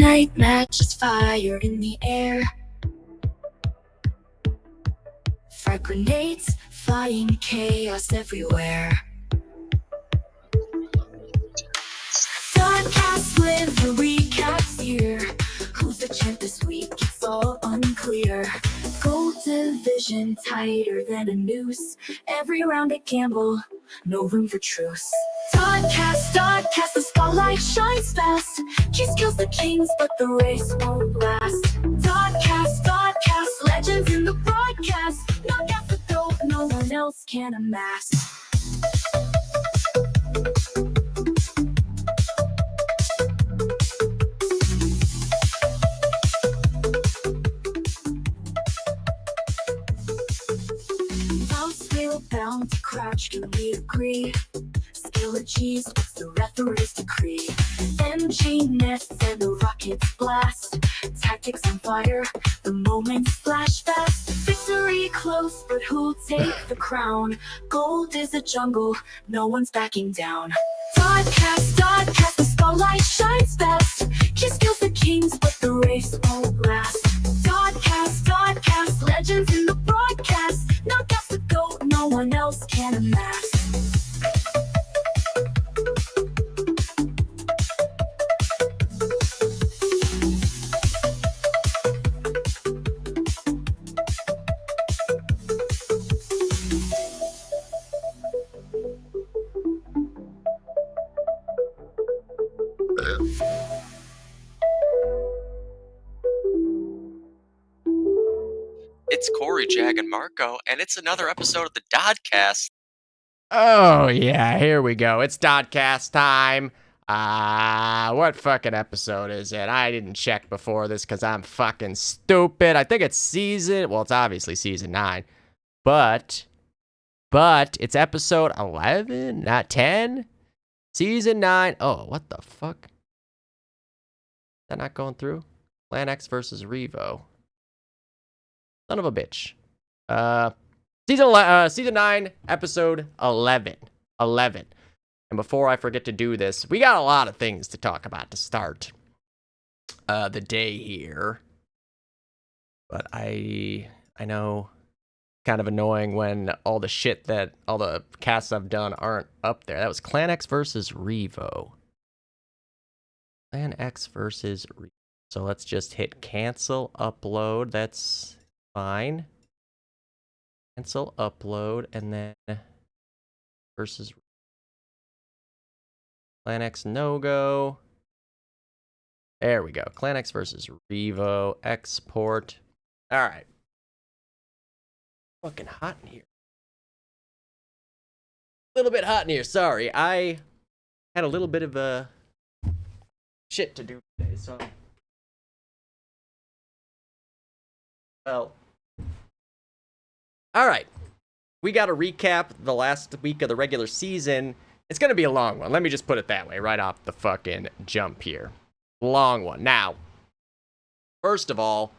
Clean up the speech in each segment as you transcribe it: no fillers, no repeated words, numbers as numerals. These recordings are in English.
night matches fire in the air. Frag grenades flying, chaos everywhere. Dodcast with the recaps here. Who's the champ this week? It's all unclear. Gold division tighter than a noose. Every round a gamble, no room for truce. Dodcast, the spotlight shines fast. Cheese kills the kings, but the race won't last. Dodcast, legends in the broadcast. Knock out the goat, no one else can amass. Bound to crouch, can we agree? Skill achieves what's the referee's decree. MG nests and the rockets blast. Tactics on fire, the moments flash fast. Victory close, but who'll take the crown? Gold is a jungle, no one's backing down. Dodcast, the spotlight shines best. Kiss kills the kings, but the race won't last. Dodcast, legends in the broadcast. Knock out the goat, no one else can amass. It's Corey, Jag, and Marco, and it's another episode of the Dodcast. Oh, yeah, here we go. It's Dodcast time. What fucking episode is it? I didn't check before this because I'm fucking stupid. I think it's it's obviously season 9. But it's episode 11, not 10. Season 9. Oh, what the fuck? Is that not going through? Plan X versus Revo. Son of a bitch. Season 9, episode 11. And before I forget to do this, we got a lot of things to talk about to start the day here. But I know, kind of annoying when all the casts I've done aren't up there. That was Clan X versus Revo. Clan X versus Revo. So let's just hit cancel upload. That's fine. Cancel upload and then versus Clan X no go. There we go. Clan X versus Revo. Export. All right. Fucking hot in here. A little bit hot in here. Sorry. I had a little bit of a shit to do today, so. Well. All right, we got to recap the last week of the regular season. It's going to be a long one. Let me just put it that way right off the fucking jump here. Long one. Now, first of all,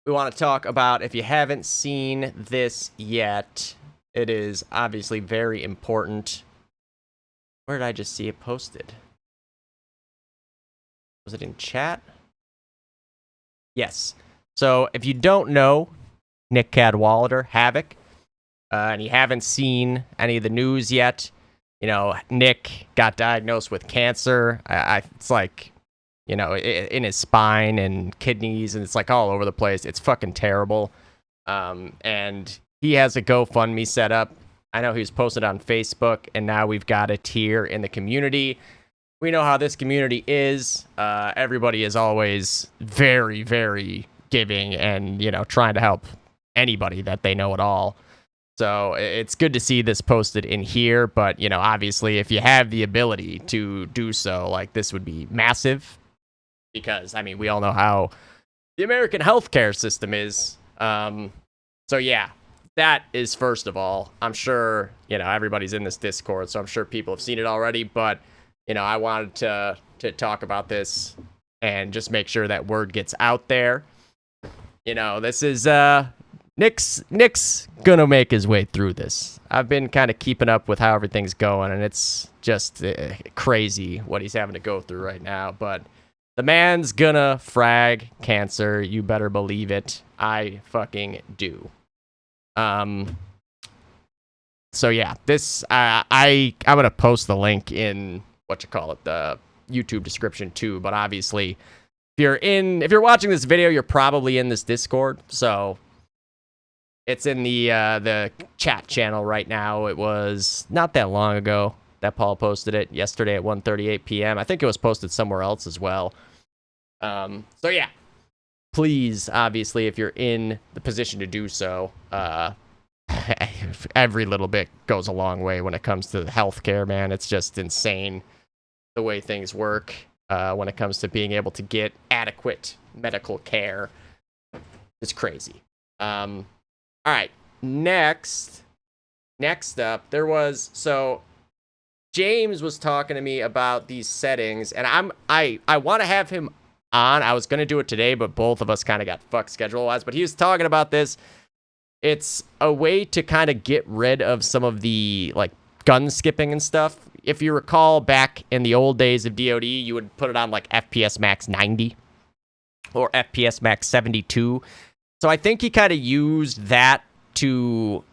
we want to talk about, if you haven't seen this yet, it is obviously very important. Where did I just see it posted? Was it in chat? Yes. So if you don't know, Nick Cadwallader, Havoc, and you haven't seen any of the news yet, you know, Nick got diagnosed with cancer. It's like, you know, in his spine and kidneys, and it's like all over the place. It's fucking terrible. And he has a GoFundMe set up. I know he was posted on Facebook, and now we've got a tier in the community. We know how this community is. Everybody is always very, very giving and, you know, trying to help anybody that they know at all. So it's good to see this posted in here, but, you know, obviously if you have the ability to do so, like, this would be massive, because, I mean, we all know how the American healthcare system is. So yeah, that is first of all. I'm sure, you know, everybody's in this Discord, so I'm sure people have seen it already, but, you know, I wanted to talk about this and just make sure that word gets out there. You know, this is Nick's gonna make his way through this. I've been kind of keeping up with how everything's going, and it's just crazy what he's having to go through right now. But The man's gonna frag cancer. You better believe it. I fucking do. So yeah, this I'm gonna post the link in the YouTube description too. But obviously, if you're watching this video, you're probably in this Discord. So it's in the chat channel right now. It was not that long ago that Paul posted it, yesterday at 1:38 p.m. I think it was posted somewhere else as well. So yeah, please, obviously, if you're in the position to do so, every little bit goes a long way when it comes to healthcare, man. It's just insane the way things work when it comes to being able to get adequate medical care. It's crazy. All right, next up, James was talking to me about these settings, and I want to have him on. I was going to do it today, but both of us kind of got fucked schedule-wise, but he was talking about this. It's a way to kind of get rid of some of the, like, gun skipping and stuff. If you recall, back in the old days of DoD, you would put it on, like, FPS max 90 or FPS max 72. So I think he kind of used that to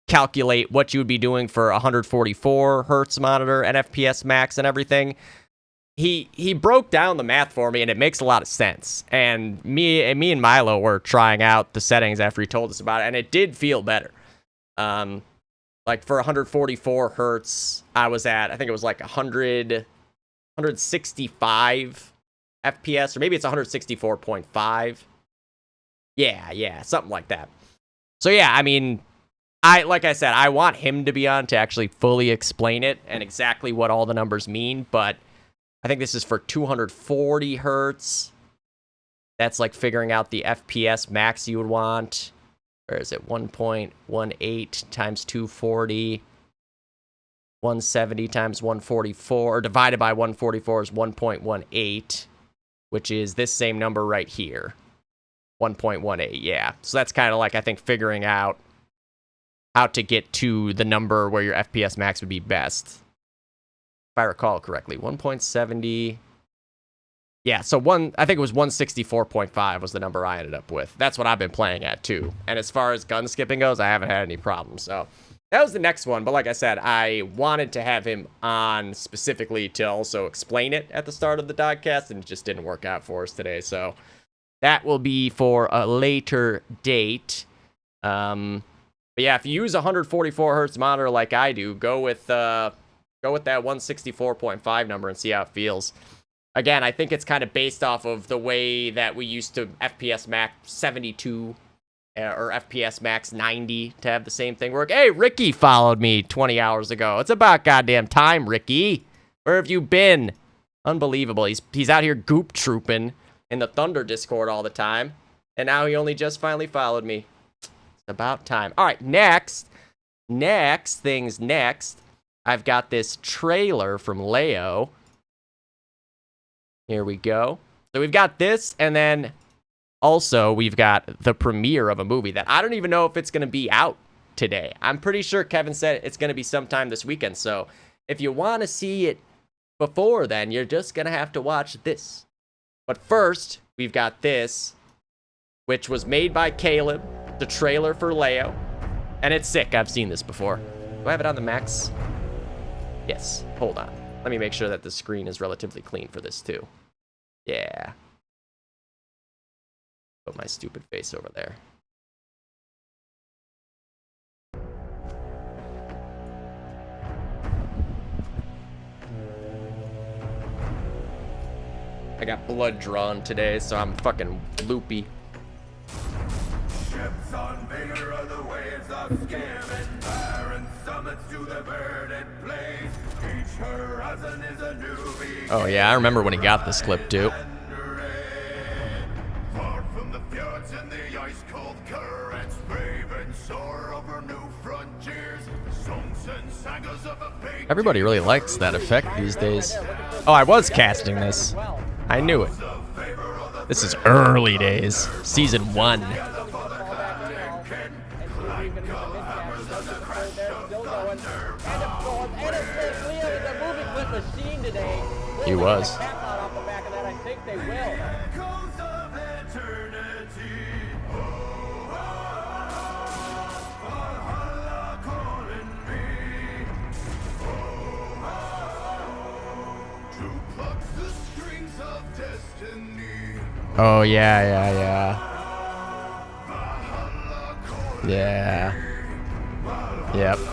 calculate what you would be doing for 144 hertz monitor and FPS max and everything. He broke down the math for me, and it makes a lot of sense. And me and Milo were trying out the settings after he told us about it, and it did feel better. Like for 144 hertz, I was at, I think it was like 165 FPS, or maybe it's 164.5. Yeah, something like that. So yeah, I mean, like I said, I want him to be on to actually fully explain it and exactly what all the numbers mean, but I think this is for 240 hertz. That's like figuring out the FPS max you would want. Where is it? 1.18 times 240. 170 times 144, divided by 144 is 1.18, which is this same number right here. 1.18, yeah. So that's kind of like, I think, figuring out how to get to the number where your FPS max would be best. If I recall correctly, 1.70. Yeah, so I think it was 164.5 was the number I ended up with. That's what I've been playing at too. And as far as gun skipping goes, I haven't had any problems. So that was the next one. But like I said, I wanted to have him on specifically to also explain it at the start of the Dodcast, and it just didn't work out for us today. So that will be for a later date. But yeah, if you use a 144 hertz monitor like I do, go with that 164.5 number and see how it feels. Again, I think it's kind of based off of the way that we used to FPS max 72 or FPS max 90 to have the same thing work. Hey, Ricky followed me 20 hours ago. It's about goddamn time, Ricky. Where have you been? Unbelievable. He's out here goop trooping in the Thunder Discord all the time, and now he only just finally followed me. It's about time. All right, next. I've got this trailer from Leo. Here we go. So we've got this, and then also we've got the premiere of a movie that I don't even know if it's going to be out today. I'm pretty sure Kevin said it's going to be sometime this weekend. So if you want to see it before then, you're just going to have to watch this. But first, we've got this, which was made by Caleb, the trailer for Leo. And it's sick. I've seen this before. Do I have it on the max? Yes. Hold on. Let me make sure that the screen is relatively clean for this too. Yeah. Put my stupid face over there. I got blood drawn today, so I'm fucking loopy. Ships on bigger of the waves of skimming, barren summits to the verdant place. Each horizon is a new beginning. Oh yeah, I remember when he got this clip too. Far from the fjords and the ice-cold currents, brave and soar over new frontiers. Songs and sagas of a big Everybody really likes that effect these days. Oh, I was casting this. I knew it. This is early days. Season 1. He was. think they will. Echoes of eternity. Oh, oh, oh, Valhalla calling me. Oh, oh, oh, to pluck the strings of destiny. Oh, yeah. Valhalla calling Yeah. Yep. Oh,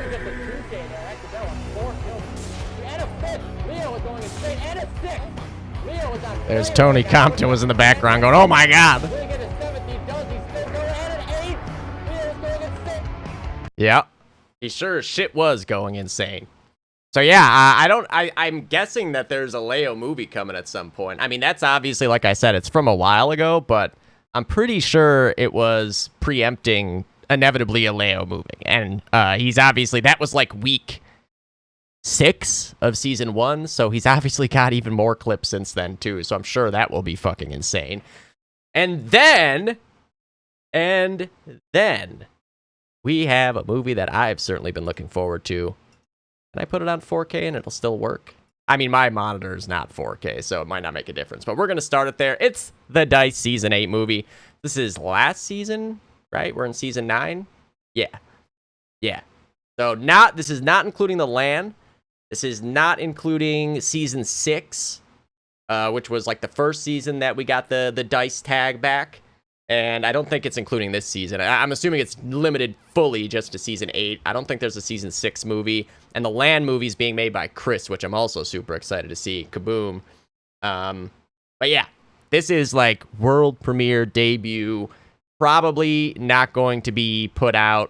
he gets a 2K there. That's a 4 kills. And a 6. Leo was going insane. And a 6. Leo was on There's fire Tony with that. Compton was in the background going, oh my God. Will he get a 7? He does. He's still going. And an 8. Leo's going insane. Yep. He sure as shit was going insane. So yeah, I'm guessing that there's a Leo movie coming at some point. I mean, that's obviously, like I said, it's from a while ago, but I'm pretty sure it was preempting inevitably a Leo movie. And he's obviously, that was like week 6 of season 1, so he's obviously got even more clips since then too, so I'm sure that will be fucking insane. And then we have a movie that I've certainly been looking forward to. Can I put it on 4K and it'll still work? I mean, my monitor is not 4K, so it might not make a difference. But we're going to start it there. It's the DICE Season 8 movie. This is last season, right? We're in Season 9? Yeah. So this is not including the LAN. This is not including Season 6, which was like the first season that we got the DICE tag back. And I don't think it's including this season. I'm assuming it's limited fully just to Season 8. I don't think there's a Season 6 movie. And the LAN movie's being made by Chris, which I'm also super excited to see. Kaboom. But yeah, this is like world premiere debut. Probably not going to be put out,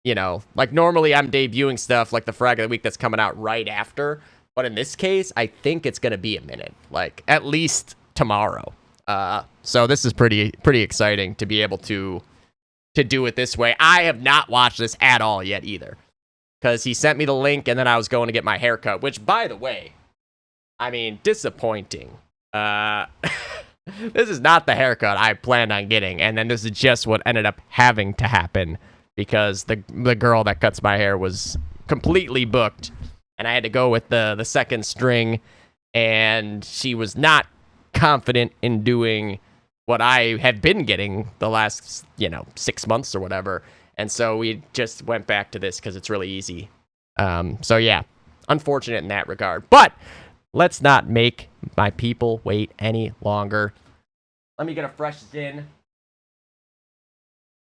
like normally I'm debuting stuff like the Frag of the Week that's coming out right after. But in this case, I think it's going to be a minute, like at least tomorrow. So this is pretty exciting to be able to do it this way. I have not watched this at all yet either, because he sent me the link and then I was going to get my haircut, which, by the way, I mean, disappointing. This is not the haircut I planned on getting, and then this is just what ended up having to happen because the girl that cuts my hair was completely booked, and I had to go with the second string, and she was not confident in doing what I have been getting the last 6 months or whatever, and so we just went back to this because it's really easy. So yeah, unfortunate in that regard, but let's not make my people wait any longer. Let me get a fresh Zin.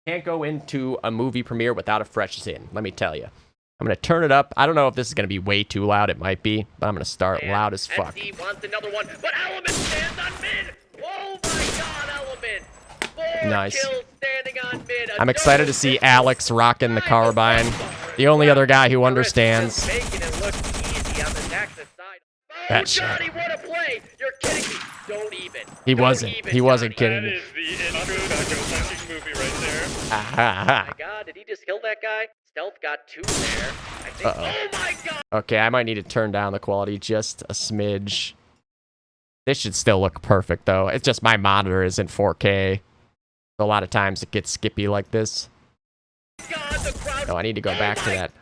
Can't go into a movie premiere without a fresh Zin, let me tell you. I'm going to turn it up. I don't know if this is going to be way too loud. It might be, but I'm going to start loud as fuck. Steve wants another one, but Element stands on mid. Oh my God, Element. 4 Nice. kills standing on mid. I'm excited to see Alex rocking the carbine. The only other guy who understands. Making it look easy on the Texas side. Oh, That shit. Johnny, what a play. You're kidding me. Don't even. He Don't wasn't. even, He wasn't Johnny. kidding me. That is the intro to the GoFundMe movie right there. Ah, ha, ha. Oh my God, did he just kill that guy? Stealth got 2 there. I think. Uh-oh. Oh my God. Okay, I might need to turn down the quality just a smidge. This should still look perfect, though. It's just my monitor isn't 4K. A lot of times it gets skippy like this. God, the crowd. No, I need to go Oh back to my- that.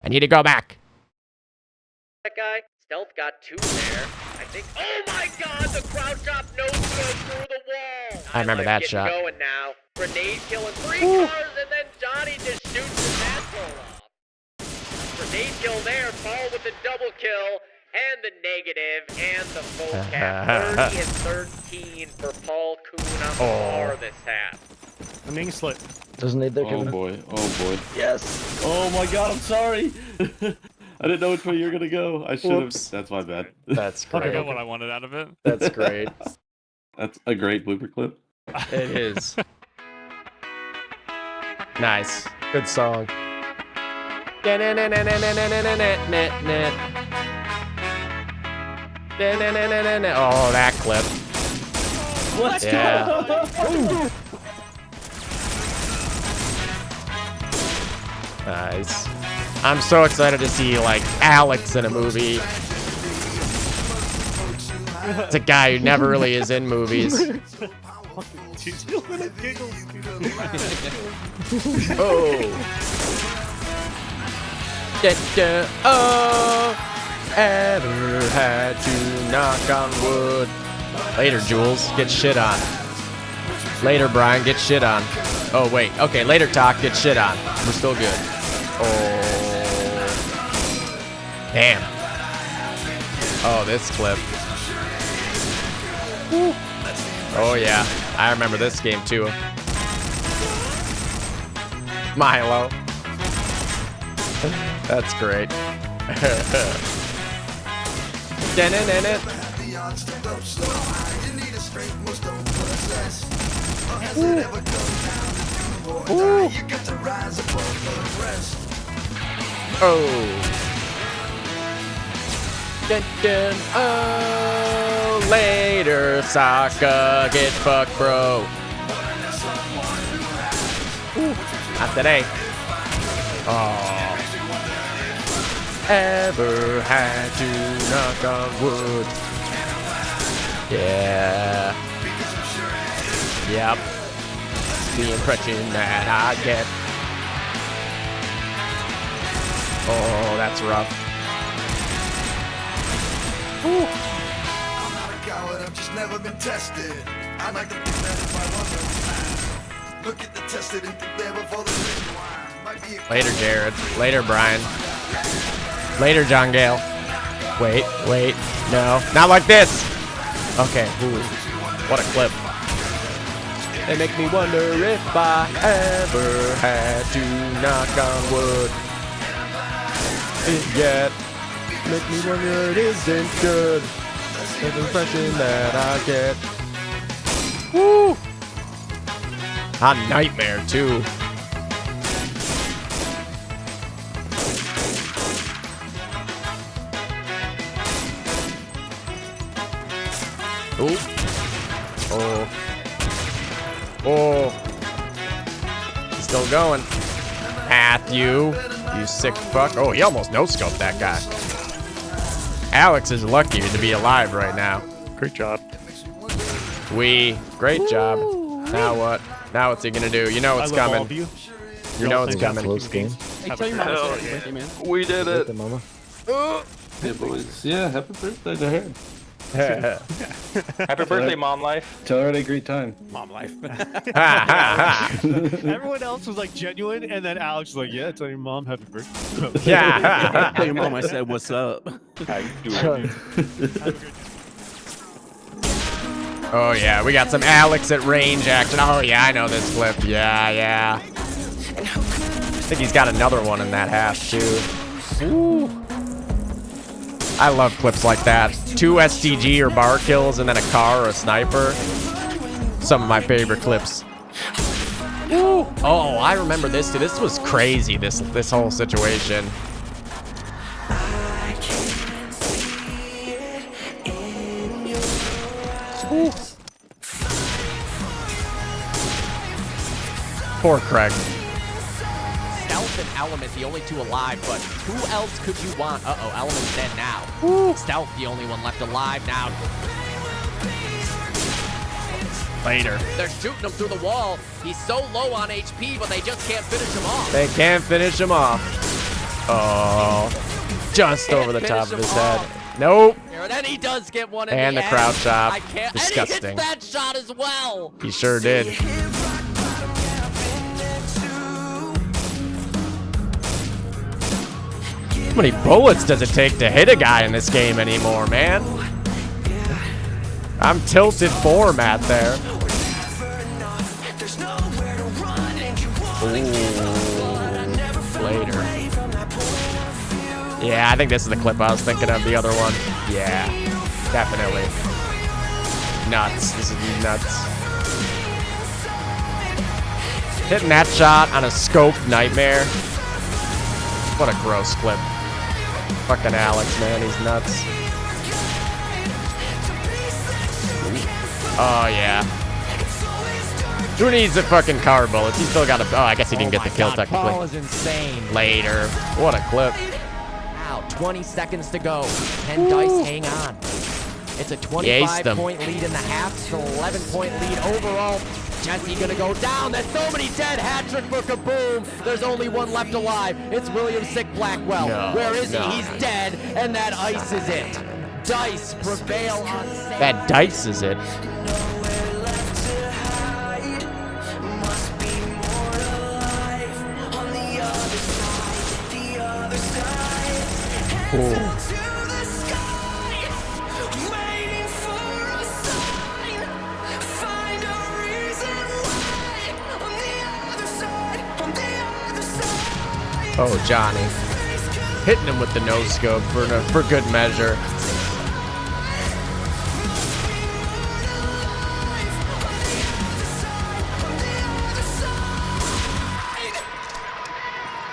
I need to go back. That guy. Stealth got 2 there. I think. Oh my God, the crowd shot no good through the wall. I remember that Getting shot. Going now. Grenade killing 3 Ooh. cars, and then Johnny just shoots his asshole off. Grenade kill there. Paul with the double kill. And the negative, and the full cap. 30 and 13 for Paul Kuhn on the bar this half. I'm being slick. Doesn't need their Oh coming. boy, oh boy. Yes. Oh my god, I'm sorry! I didn't know which way you were gonna go. I should have. Whoops. That's my bad. That's I great. got what I wanted out of it. That's great. That's a great blooper clip. It is. Nice. Good song. Oh, that clip. Let's Yeah. go! Nice. I'm so excited to see, like, Alex in a movie. It's a guy who never really is in movies. Two little giggles. Oh. Da, da, oh. ever had to knock on wood. Later, Jules. Get shit on. Later, Brian. Get shit on. Oh, wait. Okay, later, Talk. Get shit on. We're still good. Oh. Damn. Oh, this clip. Woo. Oh, yeah. I remember this game, too. Milo. That's great. Ooh. Oh. Dun, dun, oh. Later, Sokka. Get fucked, bro. Ooh. Not today. Oh. Ever had to knock on wood. Yeah. Yep. The impression that I get. Oh, that's rough. Ooh. I'm not a coward, I've just never been tested. I'd like to think that if I wasn't, look at the tested and think there before the rewind. Might be a Later, Jared. Later, Brian. Later, John Gale. Wait. No. Not like this. Okay. Ooh. What a clip. They make me wonder if I ever had to knock on wood. Yet. Make me wonder it isn't good. The impression that I get. Woo! A nightmare, too. Ooh. Oh. Oh. He's still going. Matthew. You sick fuck. Oh, he almost no-scoped that guy. Alex is lucky to be alive right now. Great job. Great job. Now what? Now what's he gonna do? You know it's I love all coming. of you. You know it's coming. Close game. Hey, tell your mom it's happy birthday, man. We did Hit it. the mama. Hey, boys. Yeah, happy birthday to her. Happy birthday, Mom Life. Tell her I had a great time. Mom life. Ha, ha, ha. Everyone else was like genuine, and then Alex was like, "Yeah, tell your mom happy birthday." Yeah. Tell your mom I said what's up. How you doing? Oh yeah, we got some Alex at range action. Oh yeah, I know this clip. Yeah. I think he's got another one in that half too. Ooh. I love clips like that. 2 STG or bar kills and then a car or a sniper. Some of my favorite clips. Ooh. Oh, I remember this too. This was crazy, this whole situation. Ooh. Poor Craig. Stealth and Element, the only two alive, but who else could you want? Uh-oh, Element's dead now. Stealth, the only one left alive now. Later. They're shooting him through the wall. He's so low on HP, but they just can't finish him off. They can't finish him off. Oh, just over the top of his head. Nope. And then he does get one in And the end. crowd chop. I can't. Disgusting. And he hits that shot as well. He sure did. How many bullets does it take to hit a guy in this game anymore, man? I'm tilted format there. Ooh, later. Yeah, I think this is the clip I was thinking of, the other one. Yeah, definitely. Nuts. This is nuts. Hitting that shot on a scoped nightmare. What a gross clip. Fucking Alex, man, he's nuts. Oh, yeah. Who needs the fucking car bullets? He still got a... Oh, I guess he didn't get the kill, technically. Paul is insane. Later. What a clip. Now, 20 seconds to go. Can Dice hang on? It's a Aced him. 25-point lead in the half. It's an 11-point lead overall. Jesse gonna go down. There's so many dead. Hat trick for Kaboom. There's only one left alive. It's William Sick Blackwell. No, Where is no. he? He's dead. And that ice is it. Dice prevail on Sam. That dice is it. Ooh. Oh, Johnny. Hitting him with the no-scope for good measure.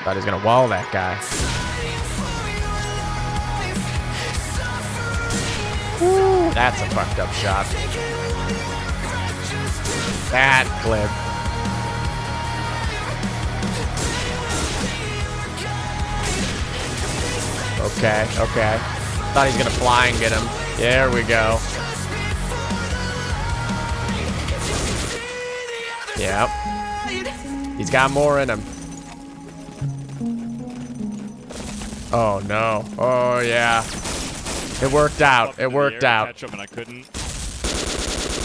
Thought he's gonna wall that guy. Woo, that's a fucked up shot. That clip. Okay, okay. Thought he's gonna fly and get him. There we go. Yep. He's got more in him. Oh no. Oh yeah. It worked out. It worked out. Catch him and I couldn't.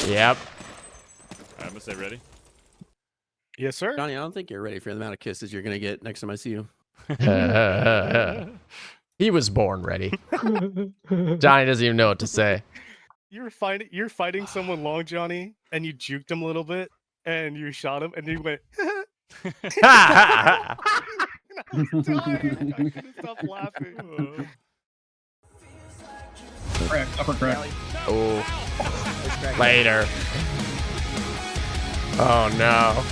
Yep. I'm gonna say ready. Yes, sir. Johnny, I don't think you're ready for the amount of kisses you're gonna get next time I see you. He was born ready. Johnny doesn't even know what to say. You're fighting someone long, Johnny, and you juked him a little bit, and you shot him, and you went. I couldn't stop laughing. Crack, upper crack. Oh. Later. Oh no.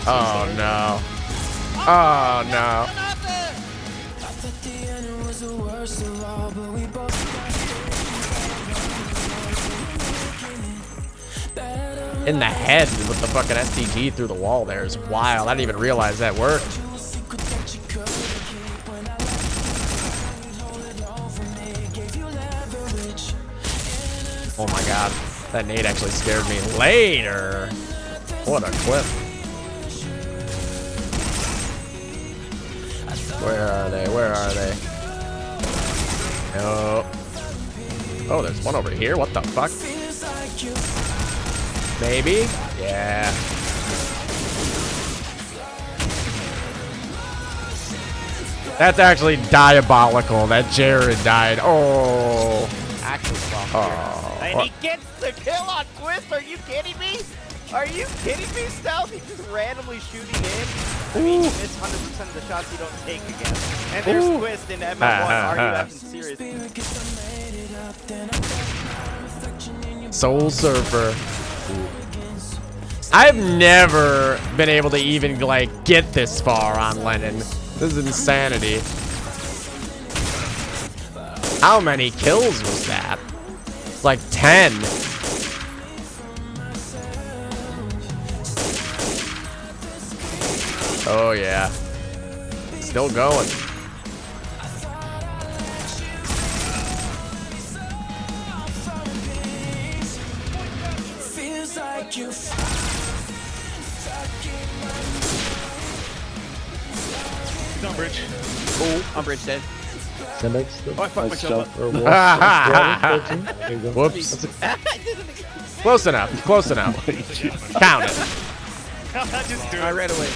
Oh no. Oh no. In the head with the fucking STG through the wall there is wild. I didn't even realize that worked. Oh my god. That nade actually scared me. Later. What a clip. Where are they? Where are they? No. Oh, there's one over here. What the fuck? Maybe? Yeah. That's actually diabolical that Jared died. Oh. Actually, Oh. and he gets the kill on Twist. Are you kidding me? Are you kidding me, Stealth? He's just randomly shooting in. I mean, you miss 100% of the shots you don't take again. And there's Twist in MM1. Are you effing serious? Soul Surfer. I've never been able to even, like, get this far on Lennon. This is insanity. How many kills was that? Like 10. Oh yeah. Still going. Down bridge. Oh, I'm bridge dead. Oh, I fucked myself up. Whoops. Close enough. Close enough. Count it. I ran away.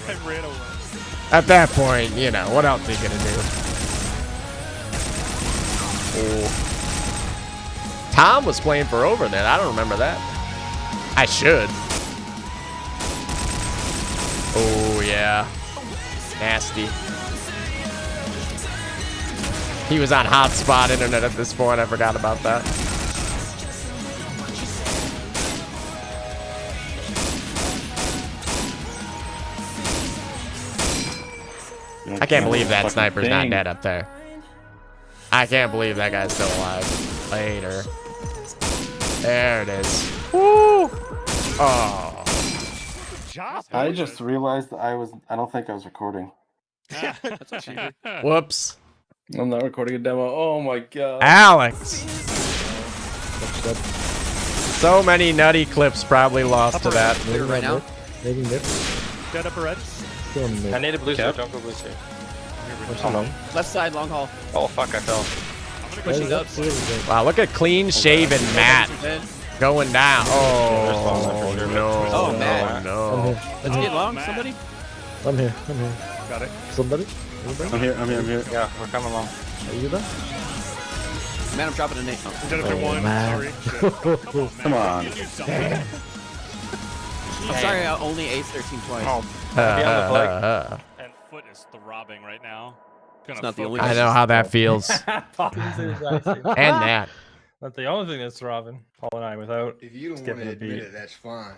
I ran away. At that point, you know, what else are you gonna do? Oh. Tom was playing for over there. I don't remember that. I should. Oh, yeah. Nasty. He was on hotspot internet at this point. I forgot about that. I can't believe that sniper's not dead up there. I can't believe that guy's still alive. Later. There it is. Woo! Oh. I just realized I don't think I was recording. That's a cheater. Whoops. I'm not recording a demo. Oh my god. Alex. So many nutty clips probably lost to that. Maybe right now. Maybe mid. Dead upper red. Still in mid. I need a blue switch. Don't go blue switch. Oh no. Left side, long haul. Oh fuck, I fell. Pushing up. Wow, look at clean shaven Matt going down. Oh no. Oh, Matt. no. Let's get long, somebody. I'm here. Got it. Somebody? I'm here. Yeah, we're coming along. Are you there? Man, I'm dropping a nade. Oh. Dead upper one. man. Sorry. Come on. I'm sorry, I only ace 13 twice. Oh, be on the flag. And foot is throbbing right now. It's not the only I know how that feels. And that. That's the only thing that's throbbing. Paul and I without. If you don't want skipping to a admit beat. it, that's fine.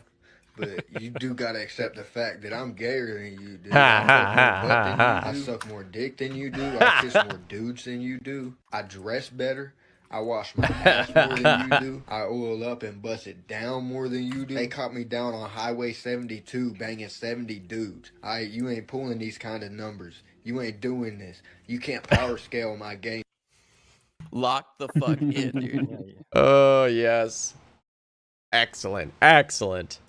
But you do gotta accept the fact that I'm gayer than you do. Ha, ha, ha, ha, I suck more dick than you do. I kiss more dudes than you do. I dress better. I wash my ass more than you do. I oil up and bust it down more than you do. They caught me down on Highway 72 banging 70 dudes. You ain't pulling these kind of numbers. You ain't doing this. You can't power scale my game. Lock the fuck in, dude. Oh, yes. Excellent. Excellent.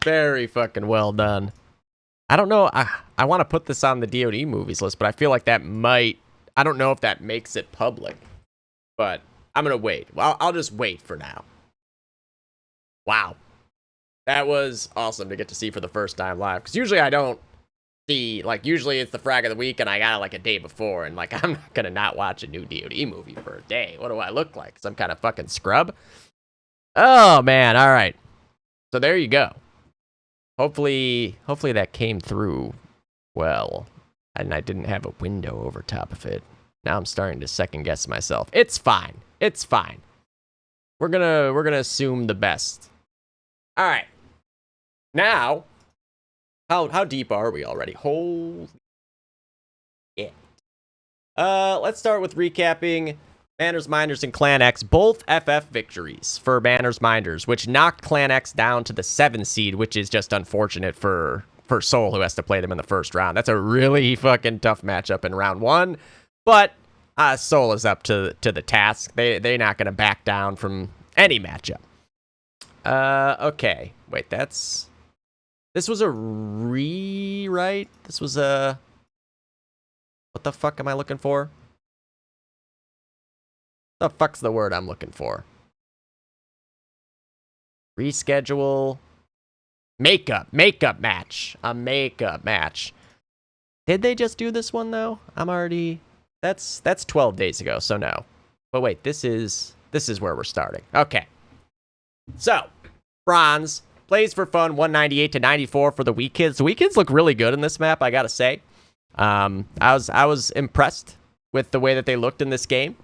Very fucking well done. I don't know. I want to put this on the DoD movies list, but I feel like that might... I don't know if that makes it public. But I'm going to wait. Well, I'll just wait for now. Wow. That was awesome to get to see for the first time live. Because usually I don't see... Like, usually it's the frag of the week and I got it like a day before. And, like, I'm not going to not watch a new DoD movie for a day. What do I look like? Some kind of fucking scrub? Oh, man. All right. So there you go. Hopefully that came through well. And I didn't have a window over top of it. Now I'm starting to second guess myself. It's fine. It's fine. We're gonna assume the best. All right. Now, how deep are we already? Holy shit. Let's start with recapping Manners, Minders, and Clan X, both FF victories for Manners, Minders, which knocked Clan X down to the 7th seed, which is just unfortunate for Soul, who has to play them in the first round. That's a really fucking tough matchup in round 1. But Soul is up to the task. They're not going to back down from any matchup. Okay. Wait, this was a rewrite? This was a... What the fuck am I looking for? The fuck's the word I'm looking for? Reschedule... Makeup match. A makeup match. Did they just do this one, though? I'm already... That's 12 days ago, so no. But wait, this is where we're starting. Okay. So, Bronze plays for fun, 198 to 94 for the Weak Kids. The Weak Kids look really good in this map, I gotta say. I was impressed with the way that they looked in this game.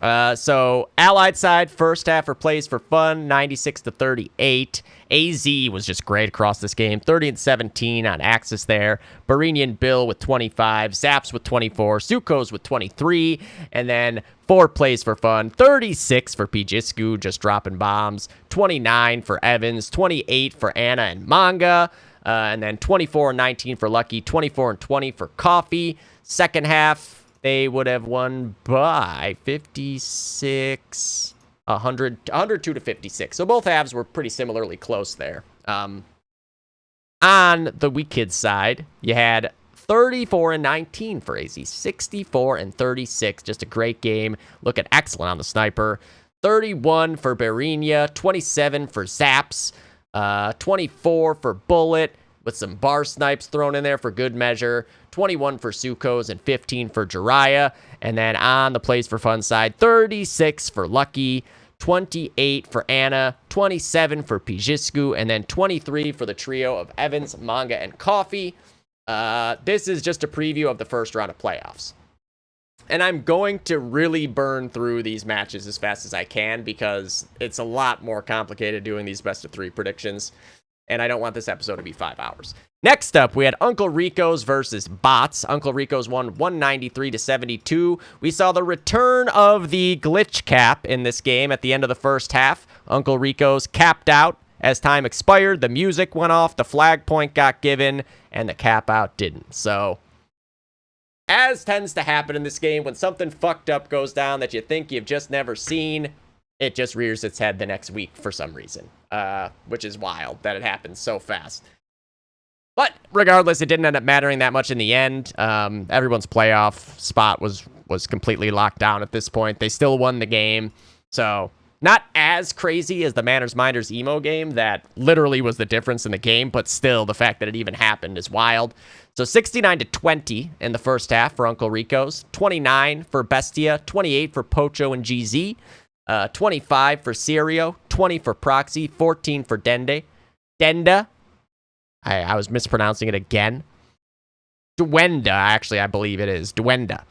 So Allied side, first half plays for fun, 96 to 38. AZ was just great across this game, 30 and 17 on Axis there. Barinian Bill with 25, Zaps with 24, Sukos with 23, and then 4 plays for fun, 36 for Pijisku, just dropping bombs, 29 for Evans, 28 for Anna and Manga, and then 24 and 19 for Lucky, 24 and 20 for Coffee. Second half, they would have won by 56, 102 to 56. So both halves were pretty similarly close there. On the Weak Kids side, you had 34 and 19 for AZ, 64 and 36. Just a great game. Looking excellent on the sniper. 31 for Barinia, 27 for Zaps, 24 for Bullet, with some bar snipes thrown in there for good measure. 21 for Sukos and 15 for Jiraiya. And then on the plays for fun side, 36 for Lucky, 28 for Anna, 27 for Pijisku, and then 23 for the trio of Evans, Manga, and Coffee. This is just a preview of the first round of playoffs. And I'm going to really burn through these matches as fast as I can because it's a lot more complicated doing these best of 3 predictions. And I don't want this episode to be 5 hours. Next up, we had Uncle Rico's versus Bots. Uncle Rico's won 193 to 72. We saw the return of the glitch cap in this game at the end of the first half. Uncle Rico's capped out as time expired. The music went off, the flag point got given, and the cap out didn't. So, as tends to happen in this game, when something fucked up goes down that you think you've just never seen, it just rears its head the next week for some reason, which is wild that it happens so fast. But regardless, it didn't end up mattering that much in the end. Everyone's playoff spot was completely locked down at this point. They still won the game. So not as crazy as the Manners Minders emo game that literally was the difference in the game, but still the fact that it even happened is wild. So 69-20 in the first half for Uncle Rico's, 29 for Bestia, 28 for Pocho and GZ, 25 for Serio, 20 for Proxy, 14 for Denda. I was mispronouncing it again. Duenda, actually, I believe it is. Duenda.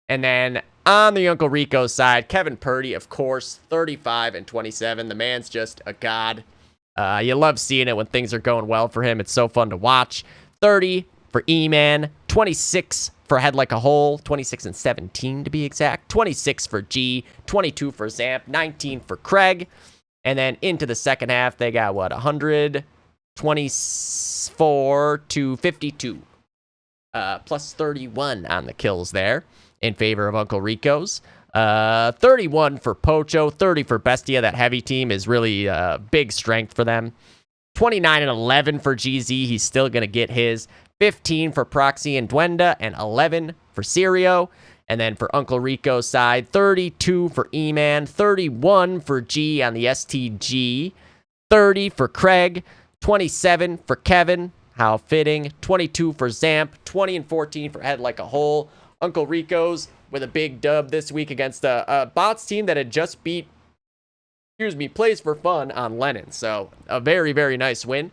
And then on the Uncle Rico side, Kevin Purdy, of course, 35 and 27. The man's just a god. You love seeing it when things are going well for him. It's so fun to watch. 30 for E-Man, 26 for Head Like a Hole, 26 and 17 to be exact, 26 for G, 22 for Zamp, 19 for Craig. And then into the second half, they got, 124 to 52. Plus 31 on the kills there in favor of Uncle Rico's. 31 for Pocho, 30 for Bestia. That heavy team is really big strength for them. 29 and 11 for GZ. He's still going to get his. 15 for Proxy and Duenda, and 11 for Serio. And then for Uncle Rico's side, 32 for E-Man, 31 for G on the STG, 30 for Craig, 27 for Kevin, how fitting, 22 for Zamp, 20 and 14 for Head Like a Hole. Uncle Rico's with a big dub this week against a bots team that had just beat, Plays for Fun on Lennon. So a very, very nice win.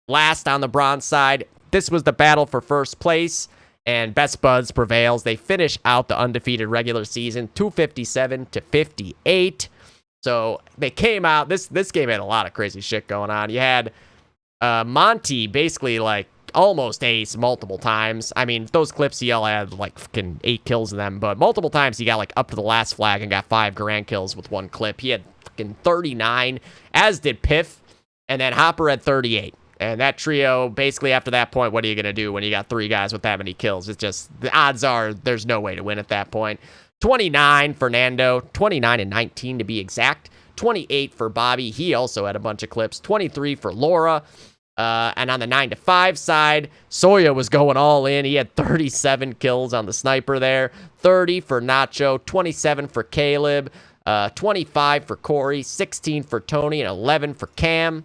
Last on the bronze side, this was the battle for first place, and Best Buds prevails. They finish out the undefeated regular season, 257 to 58. So they came out. This game had a lot of crazy shit going on. You had Monty basically like almost ace multiple times. I mean, those clips he all had like fucking 8 kills in them, but multiple times he got like up to the last flag and got 5 grand kills with one clip. He had fucking 39, as did Piff, and then Hopper had 38. And that trio, basically after that point, what are you going to do when you got 3 guys with that many kills? It's just, the odds are there's no way to win at that point. 29 for Nando, 29 and 19 to be exact. 28 for Bobby, he also had a bunch of clips. 23 for Laura. And on the 9 to 5 side, Soya was going all in. He had 37 kills on the sniper there. 30 for Nacho, 27 for Caleb, 25 for Corey, 16 for Tony, and 11 for Cam.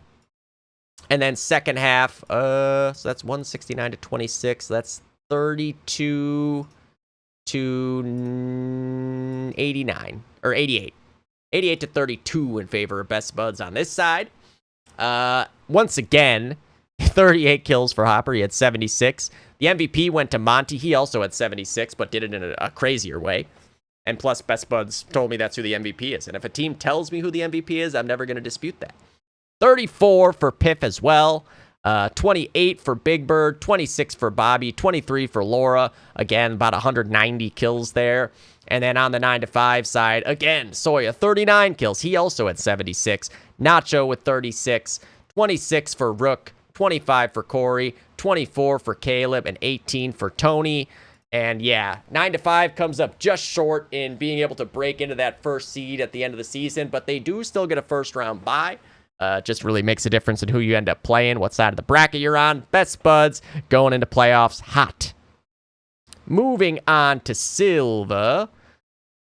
And then second half, so that's 169 to 26. That's 32 to 89, or 88. 88 to 32 in favor of Best Buds on this side. Once again, 38 kills for Hopper. He had 76. The MVP went to Monty. He also had 76, but did it in a crazier way. And plus, Best Buds told me that's who the MVP is. And if a team tells me who the MVP is, I'm never going to dispute that. 34 for Piff as well. 28 for Big Bird. 26 for Bobby. 23 for Laura. Again, about 190 kills there. And then on the 9 to 5 side, again, Soya, 39 kills. He also had 76. Nacho with 36. 26 for Rook. 25 for Corey. 24 for Caleb. And 18 for Tony. And yeah, 9 to 5 comes up just short in being able to break into that first seed at the end of the season. But they do still get a first round bye. Just really makes a difference in who you end up playing, what side of the bracket you're on. Best Buds going into playoffs hot. Moving on to Silva.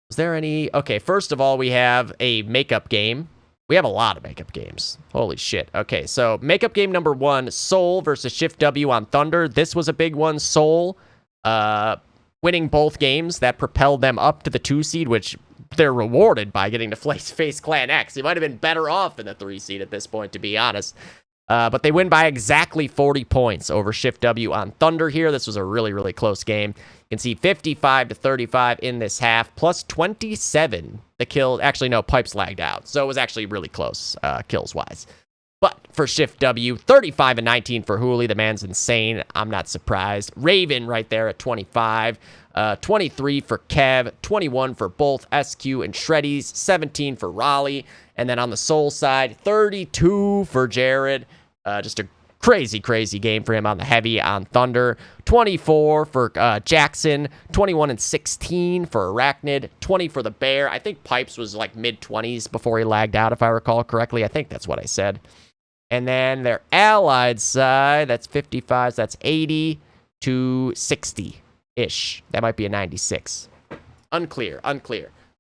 Is there any... Okay, first of all, we have a makeup game. We have a lot of makeup games. Holy shit. Okay, so makeup game number 1, Soul versus Shift W on Thunder. This was a big one. Soul winning both games. That propelled them up to the 2 seed, which... they're rewarded by getting to face Clan X. They might have been better off in the 3 seed at this point, to be honest. But they win by exactly 40 points over Shift W on Thunder here. This was a really, really close game. You can see 55 to 35 in this half, plus 27 the kill. Actually, no, Pipes lagged out. So it was actually really close kills-wise. But for Shift W, 35 and 19 for Hooli. The man's insane. I'm not surprised. Raven right there at 25. 23 for Kev. 21 for both SQ and Shreddies. 17 for Raleigh. And then on the Soul side, 32 for Jared. Just a Crazy game for him on the heavy on Thunder. 24 for Jackson, 21 and 16 for Arachnid, 20 for the Bear. I think Pipes was like mid-20s before he lagged out, if I recall correctly. I think that's what I said. And then their allied side, that's 55, so that's 80 to 60-ish. That might be a 96. Unclear.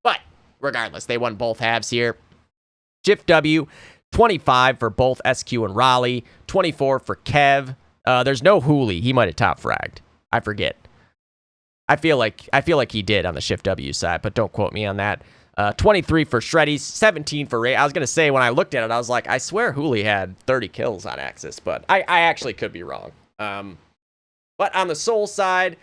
But regardless, they won both halves here. Shift W, 25 for both SQ and Raleigh, 24 for Kev. There's no Hooli. He might have top fragged. I forget. I feel like he did on the Shift W side, but don't quote me on that. 23 for Shreddies, 17 for Ray. I was going to say, when I looked at it, I was like, I swear Hooli had 30 kills on Axis, but I actually could be wrong. But on the Soul side,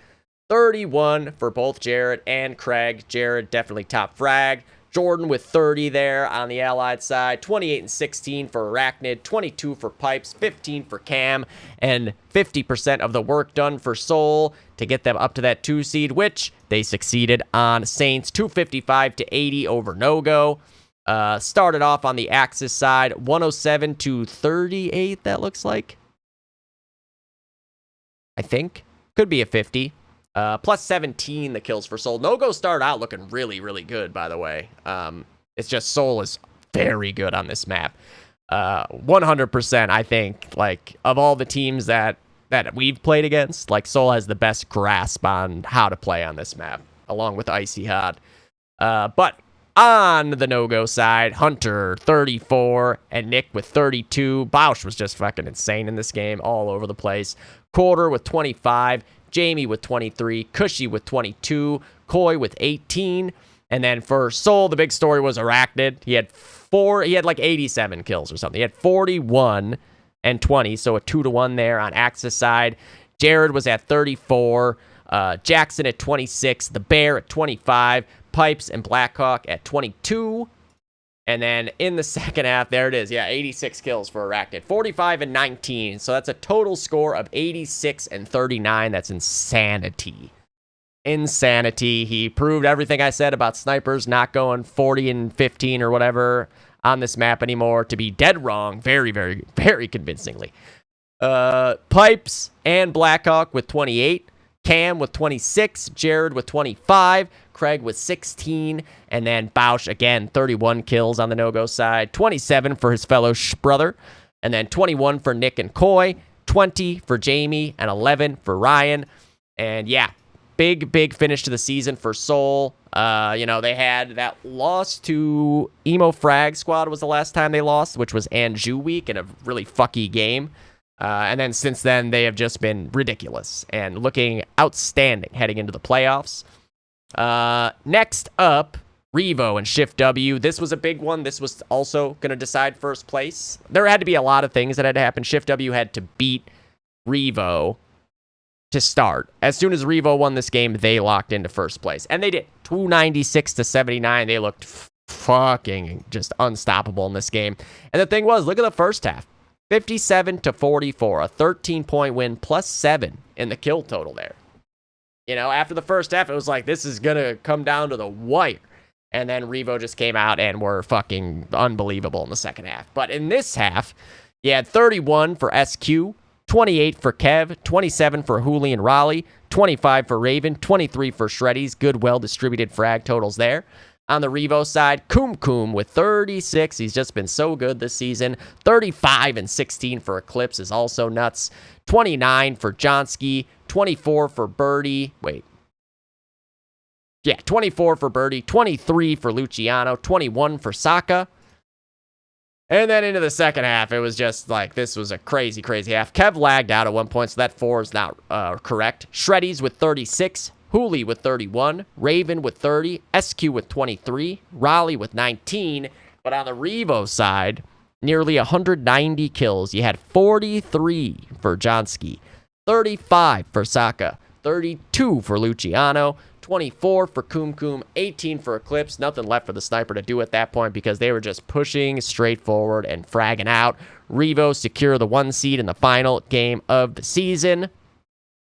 31 for both Jared and Craig. Jared definitely top frag. Jordan with 30 there on the Allied side. 28 and 16 for Arachnid. 22 for Pipes. 15 for Cam. And 50% of the work done for Soul to get them up to that 2 seed, which they succeeded on Saints. 255 to 80 over No-Go. Started off on the Axis side. 107 to 38, that looks like. I think. Could be a 50. Plus 17 the kills for Soul. No-Go started out looking really, really good, by the way. It's just Soul is very good on this map. 100%, I think, like, of all the teams that we've played against, like, Soul has the best grasp on how to play on this map, along with Icy Hot. But on the No-Go side, Hunter, 34, and Nick with 32. Bausch was just fucking insane in this game, all over the place. Quarter with 25. Jamie with 23, Cushy with 22, Coy with 18, and then for Soul, the big story was Arachnid. He had like 87 kills or something. He had 41 and 20, so a 2-to-1 there on Axis side. Jared was at 34, Jackson at 26, the Bear at 25, Pipes and Blackhawk at 22. And then in the second half, there it is. Yeah, 86 kills for Arachnid. 45 and 19. So that's a total score of 86 and 39. That's insanity. Insanity. He proved everything I said about snipers not going 40 and 15 or whatever on this map anymore to be dead wrong. Very, very, very convincingly. Pipes and Blackhawk with 28. Cam with 26. Jared with 25. Craig with 16, and then Bausch, again, 31 kills on the No-Go side, 27 for his fellow brother, and then 21 for Nick and Coy, 20 for Jamie, and 11 for Ryan. And yeah, big finish to the season for Soul. They had that loss to Emo Frag Squad was the last time they lost, which was Anjou week in a really fucky game. And then since then, they have just been ridiculous and looking outstanding heading into the playoffs. Next up, Revo and Shift W. This was a big one. This was also going to decide first place. There had to be a lot of things that had to happen. Shift W had to beat Revo to start. As soon as Revo won this game, they locked into first place. And they did. 296 to 79. They looked fucking just unstoppable in this game. And the thing was, look at the first half. 57 to 44. A 13-point win plus 7 in the kill total there. After the first half, it was like, this is going to come down to the wire. And then Revo just came out and were fucking unbelievable in the second half. But in this half, you had 31 for SQ, 28 for Kev, 27 for Hooli and Raleigh, 25 for Raven, 23 for Shreddies. Good, well-distributed frag totals there. On the Revo side, Kum with 36. He's just been so good this season. 35 and 16 for Eclipse is also nuts. 29 for Johnsky. 24 for Birdie. 24 for Birdie. 23 for Luciano. 21 for Saka. And then into the second half, it was just like, this was a crazy half. Kev lagged out at one point, so that 4 is not correct. Shreddies with 36. Hooli with 31, Raven with 30, SQ with 23, Raleigh with 19. But on the Revo side, nearly 190 kills. You had 43 for Johnsky, 35 for Saka, 32 for Luciano, 24 for Kum, 18 for Eclipse. Nothing left for the sniper to do at that point because they were just pushing straight forward and fragging out. Revo secure the 1 seed in the final game of the season.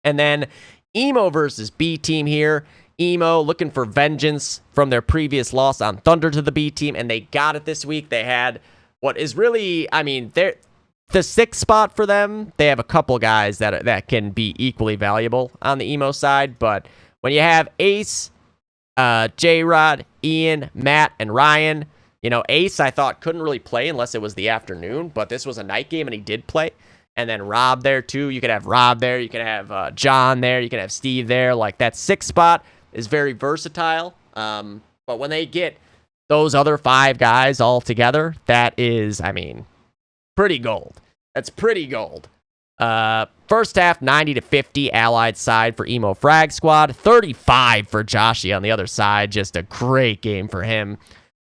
And then Emo versus B team here. Emo looking for vengeance from their previous loss on Thunder to the B team, and they got it this week. They had what is really, the 6th spot for them, they have a couple guys that can be equally valuable on the emo side. But when you have Ace, J-Rod, Ian, Matt, and Ryan, Ace I thought couldn't really play unless it was the afternoon, but this was a night game and he did play. And then Rob there too. You could have Rob there. You could have John there. You could have Steve there. Like that 6th spot is very versatile. But when they get those other 5 guys all together, that is, pretty gold. That's pretty gold. First half, 90-50 Allied side for Emo Frag Squad. 35 for Joshy on the other side. Just a great game for him.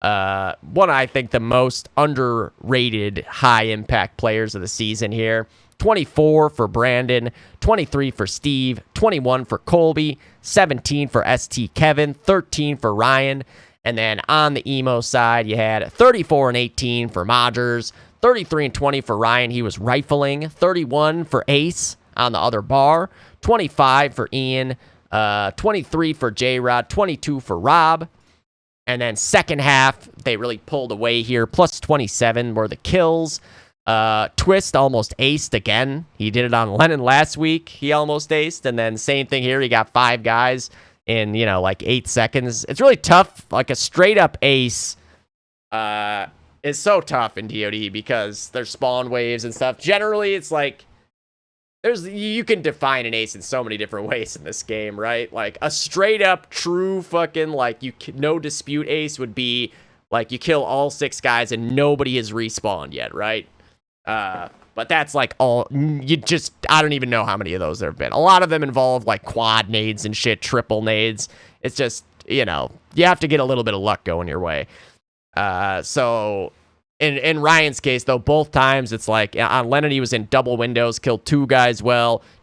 One, I think, the most underrated high-impact players of the season here. 24 for Brandon, 23 for Steve, 21 for Colby, 17 for ST Kevin, 13 for Ryan. And then on the emo side, you had 34 and 18 for Modgers, 33 and 20 for Ryan. He was rifling. 31 for Ace on the other bar, 25 for Ian, 23 for J-Rod, 22 for Rob. And then second half, they really pulled away here. Plus 27 were the kills. Twist almost aced again. He did it on Lennon last week. He almost aced. And then same thing here. He got 5 guys in, like 8 seconds. It's really tough. Like a straight up ace is so tough in DoD because there's spawn waves and stuff. Generally, it's like you can define an ace in so many different ways in this game, right? Like a straight up true fucking no dispute ace would be like you kill all 6 guys and nobody has respawned yet, right? But that's like all I don't even know how many of those there have been. A lot of them involve like quad nades and shit, triple nades. It's just, you have to get a little bit of luck going your way. So in Ryan's case, though, both times it's like on Lennon, he was in double windows, killed 2 guys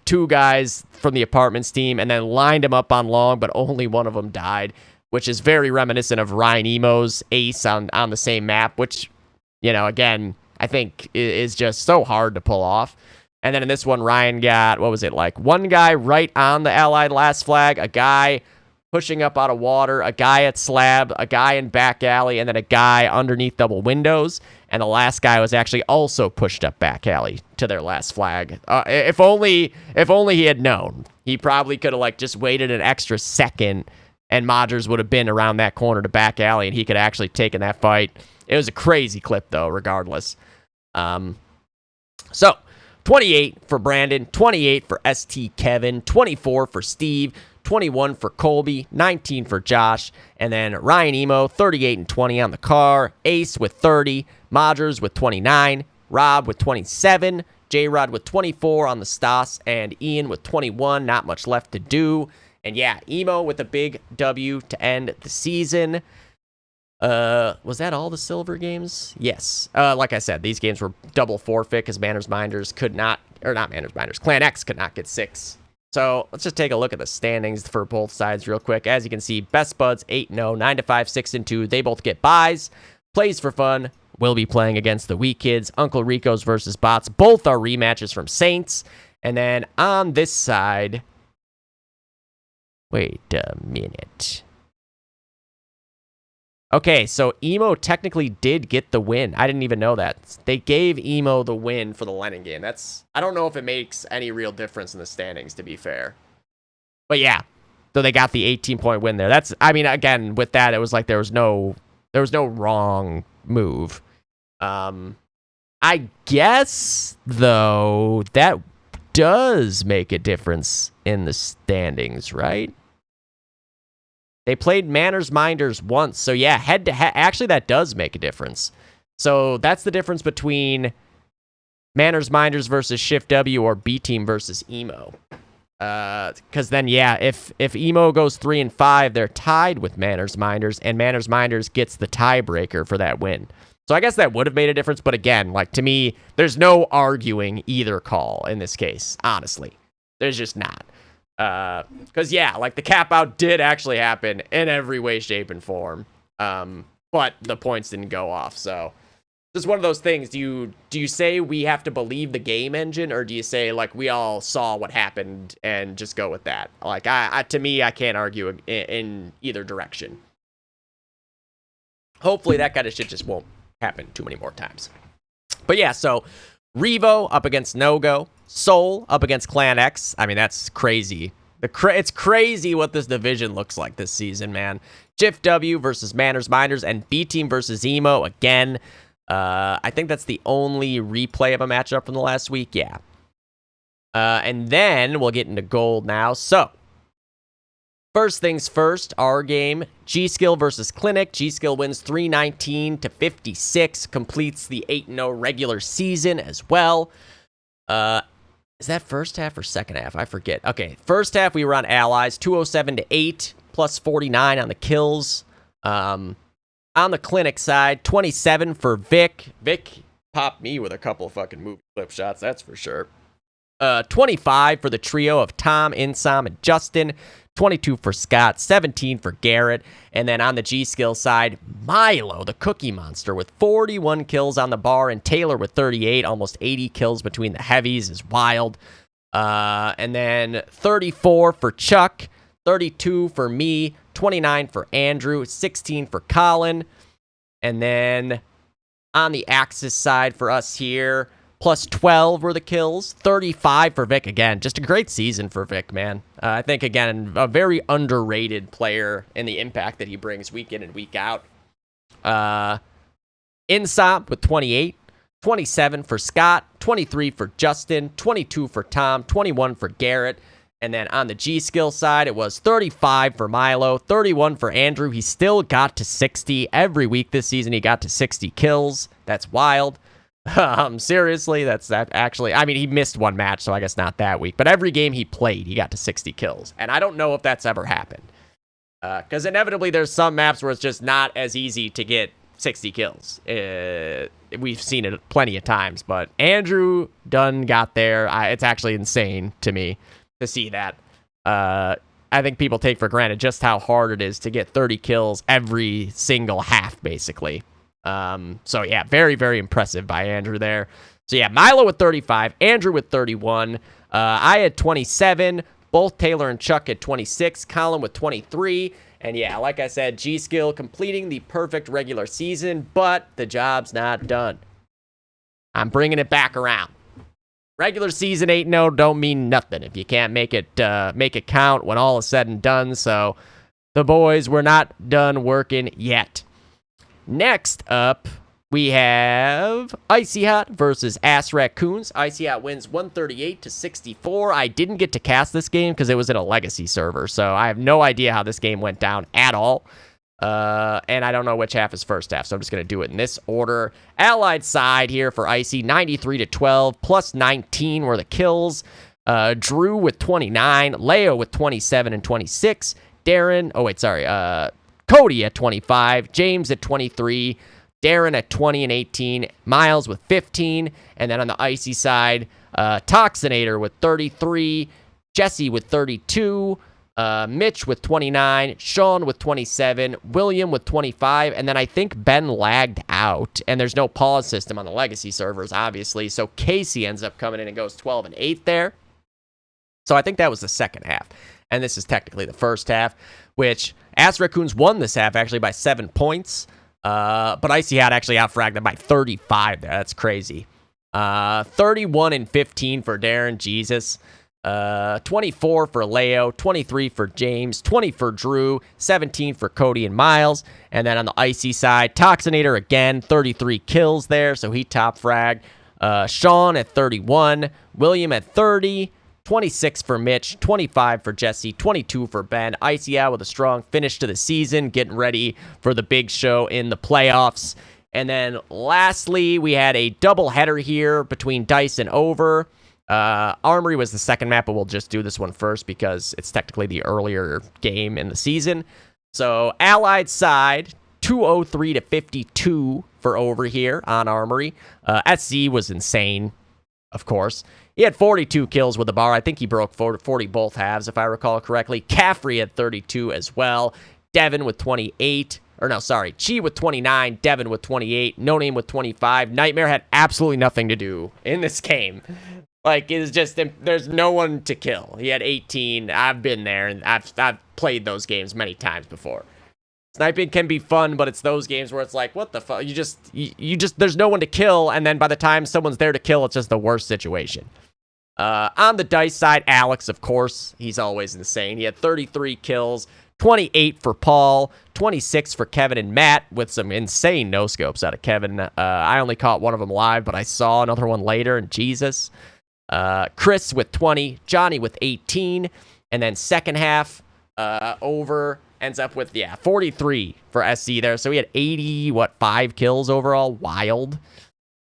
2 guys from the apartments team, and then lined him up on long, but only one of them died, which is very reminiscent of Ryan Emo's ace on the same map, which, again, I think is just so hard to pull off. And then in this one, Ryan got, one guy right on the Allied last flag, a guy pushing up out of water, a guy at slab, a guy in back alley, and then a guy underneath double windows. And the last guy was actually also pushed up back alley to their last flag. If only he had known. He probably could have just waited an extra second, and Modgers would have been around that corner to back alley, and he could have actually taken that fight. It was a crazy clip, though, regardless. So 28 for Brandon, 28 for ST Kevin, 24 for Steve, 21 for Colby, 19 for Josh, and then Ryan Emo, 38 and 20 on the car, Ace with 30, Modgers with 29, Rob with 27, J-Rod with 24 on the Stas, and Ian with 21. Not much left to do. And yeah, Emo with a big W to end the season. Was that all the silver games? Yes. Like I said, these games were double forfeit because Clan X could not get 6. So let's just take a look at the standings for both sides real quick. As you can see, Best Buds 8-0, 9-5, 6-2. They both get buys. Plays for Fun will be playing against the Weak Kids. Uncle Rico's versus Bots. Both are rematches from Saints. And then on this side, wait a minute. Okay, so Emo technically did get the win. I didn't even know that. They gave Emo the win for the Lennon game. I don't know if it makes any real difference in the standings, to be fair. But yeah, so they got the 18-point win there. Again, with that, it was like there was no wrong move. I guess, though, that does make a difference in the standings, right? They played Manners Minders once. So yeah, head to head. Actually, that does make a difference. So that's the difference between Manners Minders versus Shift W or B Team versus Emo. Because then, yeah, if Emo goes 3-5, they're tied with Manners Minders, and Manners Minders gets the tiebreaker for that win. So I guess that would have made a difference. But again, to me, there's no arguing either call in this case. Honestly, there's just not. Because yeah, the cap out did actually happen in every way, shape, and form. But the points didn't go off. So just one of those things. Do you say we have to believe the game engine, or do you say we all saw what happened and just go with that? To me, I can't argue in either direction. Hopefully that kind of shit just won't happen too many more times. But yeah, so Revo up against No-Go. Soul up against Clan X. I mean, that's crazy. It's crazy what this division looks like this season, man. Jiff W versus Manners Miners, and B Team versus Emo again. I think that's the only replay of a matchup from the last week. Yeah. And then we'll get into gold now. So, first things first, our game, G-Skill versus Clinic. G-Skill wins 319-56, completes the 8-0 regular season as well. Is that first half or second half? I forget. Okay, first half we were on Allies, 207-8, plus 49 on the kills. On the Clinic side, 27 for Vic. Vic popped me with a couple of fucking movie clip shots, that's for sure. 25 for the trio of Tom, Insom, and Justin. 22 for Scott, 17 for Garrett, and then on the G-Skill side, Milo, the Cookie Monster, with 41 kills on the bar, and Taylor with 38, almost 80 kills between the heavies is wild. And then 34 for Chuck, 32 for me, 29 for Andrew, 16 for Colin, and then on the Axis side for us here, plus 12 were the kills, 35 for Vic again. Just a great season for Vic, man. I think, again, a very underrated player in the impact that he brings week in and week out. Insop with 28, 27 for Scott, 23 for Justin, 22 for Tom, 21 for Garrett. And then on the G-Skill side, it was 35 for Milo, 31 for Andrew. He still got to 60. Every week this season, he got to 60 kills. That's wild. Seriously, that's that actually. I mean, he missed one match, so I guess not that week. But every game he played, he got to 60 kills. And I don't know if that's ever happened. Because inevitably, there's some maps where it's just not as easy to get 60 kills. We've seen it plenty of times. But Andrew Dunn got there. It's actually insane to me to see that. I think people take for granted just how hard it is to get 30 kills every single half, basically. So yeah, very, very impressive by Andrew there. So yeah, Milo with 35, Andrew with 31, I had 27, both Taylor and Chuck had 26, Colin with 23, and yeah, like I said, G-Skill completing the perfect regular season, but the job's not done. I'm bringing it back around. Regular season 8-0 don't mean nothing if you can't make it count when all is said and done, so the boys were not done working yet. Next up, we have Icy Hot versus Ass Raccoons. Icy Hot wins 138-64. I didn't get to cast this game because it was at a legacy server, so I have no idea how this game went down at all. And I don't know which half is first half, so I'm just going to do it in this order. Allied side here for Icy, 93-12, plus 19 were the kills. Drew with 29, Leo with 27 and 26, Cody at 25, James at 23, Darren at 20 and 18, Miles with 15, and then on the Icy side, Toxinator with 33, Jesse with 32, Mitch with 29, Sean with 27, William with 25, and then I think Ben lagged out, and there's no pause system on the legacy servers, obviously, so Casey ends up coming in and goes 12 and 8 there. So I think that was the second half, and this is technically the first half, which Ass Raccoons won this half actually by 7 points, but Icy Hot actually outfragged them by 35 there. That's crazy. 31 and 15 for Darren, Jesus. 24 for Leo, 23 for James, 20 for Drew, 17 for Cody and Miles. And then on the Icy side, Toxinator again, 33 kills there, so he top fragged. Sean at 31, William at 30, 26 for Mitch, 25 for Jesse, 22 for Ben. Icy out with a strong finish to the season, getting ready for the big show in the playoffs. And then lastly, we had a doubleheader here between Dice and Over. Armory was the second map, but we'll just do this one first because it's technically the earlier game in the season. So Allied side, 203-52 for Over here on Armory. SC was insane, of course. He had 42 kills with the bar. I think he broke 40 both halves, if I recall correctly. Caffrey had 32 as well. Devin with 28. Or no, sorry. Chi with 29. Devin with 28. No Name with 25. Nightmare had absolutely nothing to do in this game. Like, it's just, there's no one to kill. He had 18. I've been there, and I've played those games many times before. Sniping can be fun, but it's those games where it's like, what the fuck? You just, there's no one to kill, and then by the time someone's there to kill, it's just the worst situation. On the dice side, Alex, of course, he's always insane. He had 33 kills, 28 for Paul, 26 for Kevin and Matt, with some insane no-scopes out of Kevin. I only caught one of them live, but I saw another one later, and Jesus. Chris with 20, Johnny with 18, and then second half, over ends up with, 43 for SC there. So he had 5 kills overall. Wild.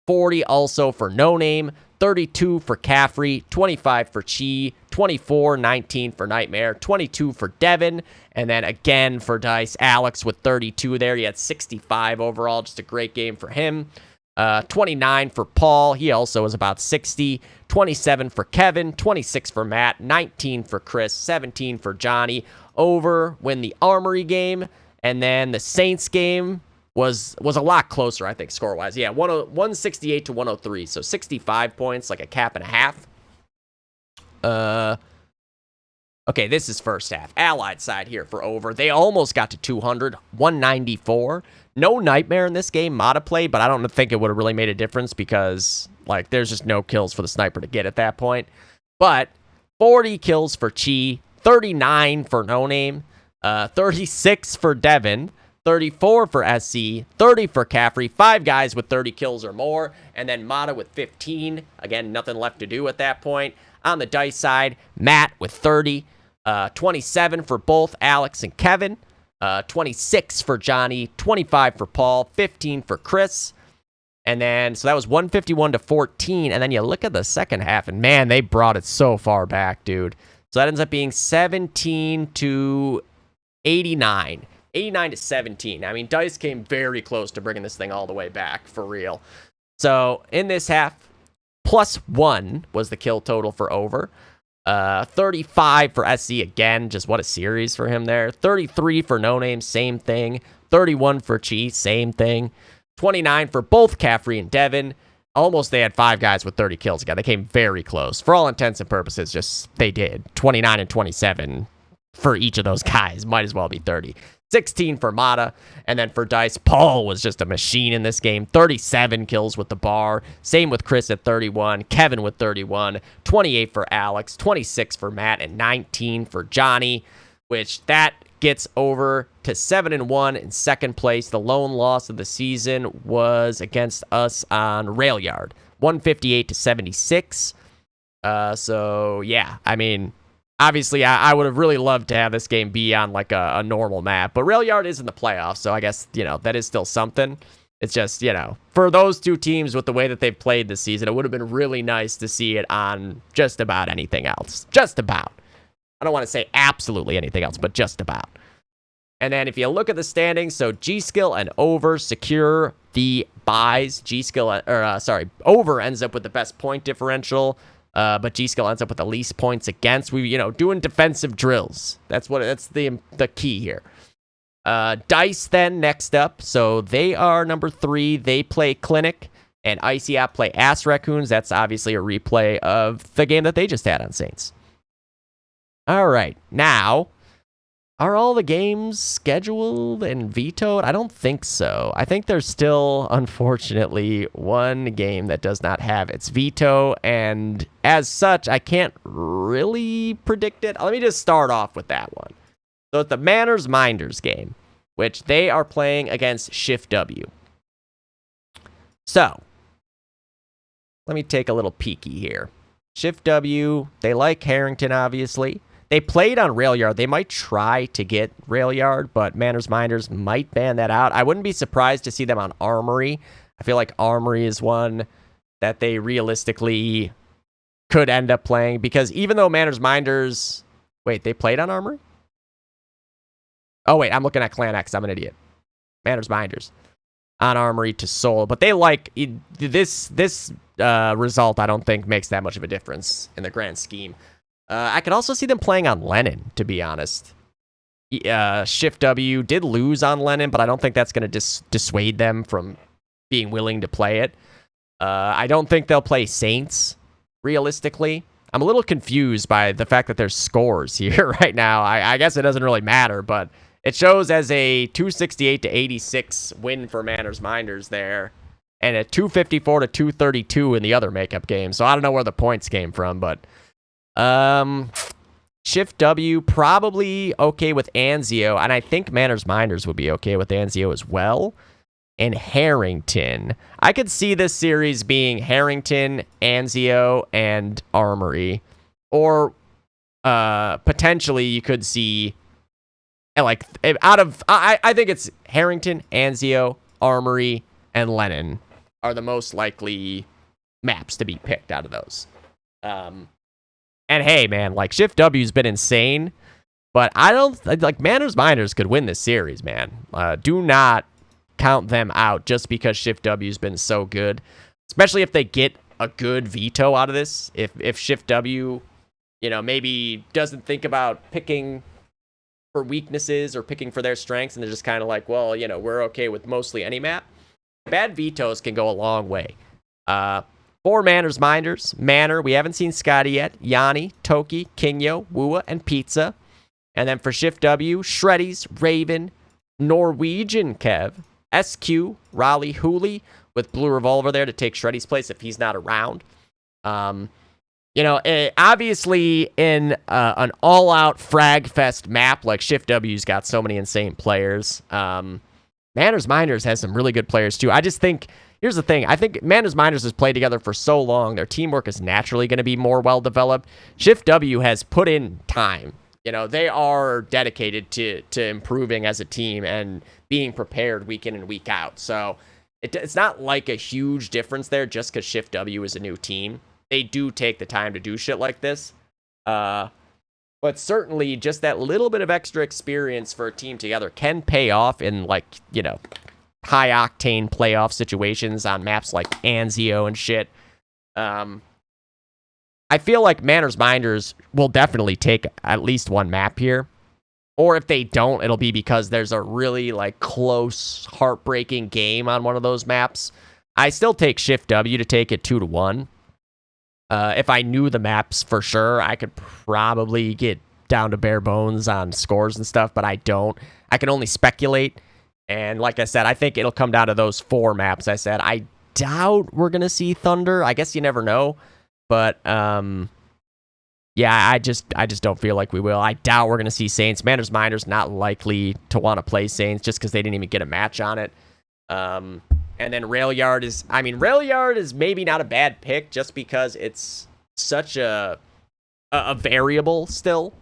40 also for No Name, 32 for Caffrey, 25 for Chi, 24, 19 for Nightmare, 22 for Devin, and then again for Dice, Alex with 32 there. He had 65 overall. Just a great game for him. 29 for Paul. He also was about 60. 27 for Kevin. 26 for Matt. 19 for Chris. 17 for Johnny. Over when the Armory game. And then the Saints game was a lot closer, I think, score-wise. Yeah, 168 to 103. So 65 points, like a cap and a half. Okay, this is first half. Allied side here for over. They almost got to 200. 194. No Nightmare in this game. Mata played, but I don't think it would have really made a difference because, like, there's just no kills for the sniper to get at that point. But 40 kills for Chi, 39 for No Name, 36 for Devin, 34 for SC, 30 for Caffrey, 5 guys with 30 kills or more, and then Mata with 15. Again, nothing left to do at that point. On the dice side, Matt with 30, 27 for both Alex and Kevin, 26 for Johnny, 25 for Paul, 15 for Chris. And then, so that was 151 to 14. And then you look at the second half, and man, they brought it so far back, dude. So that ends up being 17 to 89. 89 to 17. I mean, Dice came very close to bringing this thing all the way back, for real. So in this half, +1 was the kill total for over. 35 for SC again, just what a series for him there. 33 for No Name, same thing. 31 for Chi, same thing. 29 for both Caffrey and Devin. Almost they had 5 guys with 30 kills again. They came very close. For all intents and purposes, just they did. 29 and 27 for each of those guys. Might as well be 30. 16 for Mata, and then for Dice, Paul was just a machine in this game. 37 kills with the bar. Same with Chris at 31, Kevin with 31, 28 for Alex, 26 for Matt, and 19 for Johnny, which that gets over to 7-1 in second place. The lone loss of the season was against us on Railyard, 158 to 76. So yeah, I mean, obviously, I would have really loved to have this game be on like a normal map, but Railyard is in the playoffs, so I guess, that is still something. It's just, for those two teams with the way that they've played this season, it would have been really nice to see it on just about anything else. Just about. I don't want to say absolutely anything else, but just about. And then if you look at the standings, so G-Skill and Over secure the buys. Over ends up with the best point differential. But G-Skill ends up with the least points against. We, doing defensive drills. That's the key here. Dice then next up. So they are number 3. They play Clinic, and Icy App play Ass Raccoons. That's obviously a replay of the game that they just had on Saints. All right, now, are all the games scheduled and vetoed? I don't think so. I think there's still, unfortunately, one game that does not have its veto, and as such, I can't really predict it. Let me just start off with that one. So it's the Manners Minders game, which they are playing against Shift W. So, let me take a little peeky here. Shift W, they like Harrington, obviously. They played on Railyard. They might try to get Railyard, but Manners Minders might ban that out. I wouldn't be surprised to see them on Armory. I feel like Armory is one that they realistically could end up playing, because even though Manners Minders... Wait, they played on Armory? Oh, wait, I'm looking at Clan X. I'm an idiot. Manners Minders on Armory to Seoul. But they like... This result, I don't think, makes that much of a difference in the grand scheme. I could also see them playing on Lennon, to be honest. Shift W did lose on Lennon, but I don't think that's going to dissuade them from being willing to play it. I don't think they'll play Saints, realistically. I'm a little confused by the fact that there's scores here right now. I guess it doesn't really matter, but It shows as a 268 to 86 win for Manners Minders there, and a 254 to 232 in the other makeup game. So I don't know where the points came from, but Shift W probably okay with Anzio, and I think Manners Minders would be okay with Anzio as well. And Harrington. I could see this series being Harrington, Anzio, and Armory. Or potentially you could see, like, I think it's Harrington, Anzio, Armory, and Lennon are the most likely maps to be picked out of those. And hey, man, like, Shift W's been insane, but I don't, like, Manners Minders could win this series, man. Do not count them out just because Shift W's been so good, especially if they get a good veto out of this. If Shift W, maybe doesn't think about picking for weaknesses or picking for their strengths, and they're just kind of like, well, we're okay with mostly any map. Bad vetoes can go a long way. For Manners Minders, Manor, we haven't seen Scotty yet. Yanni, Toki, Kingyo, Wua, and Pizza. And then for Shift W, Shreddies, Raven, Norwegian Kev, SQ, Raleigh, Hooley, with Blue Revolver there to take Shreddy's place if he's not around. Obviously in an all-out frag fest map like Shift W's got so many insane players. Manners Minders has some really good players too. I just think, here's the thing, I think Manners Minders has played together for so long, their teamwork is naturally going to be more well-developed. Shift W has put in time. They are dedicated to improving as a team and being prepared week in and week out. So it's not like a huge difference there just because Shift W is a new team. They do take the time to do shit like this. But certainly just that little bit of extra experience for a team together can pay off in, high-octane playoff situations on maps like Anzio and shit. I feel like Manners Minders will definitely take at least one map here. Or if they don't, it'll be because there's a really, close, heartbreaking game on one of those maps. I still take Shift W to take it 2-1. If I knew the maps for sure, I could probably get down to bare bones on scores and stuff, but I don't. I can only speculate. And like I said, I think it'll come down to those 4 maps I said. I doubt we're going to see Thunder. I guess you never know. But, yeah, I just don't feel like we will. I doubt we're going to see Saints. Manners Minders not likely to want to play Saints just because they didn't even get a match on it. And then Railyard is maybe not a bad pick just because it's such a variable still.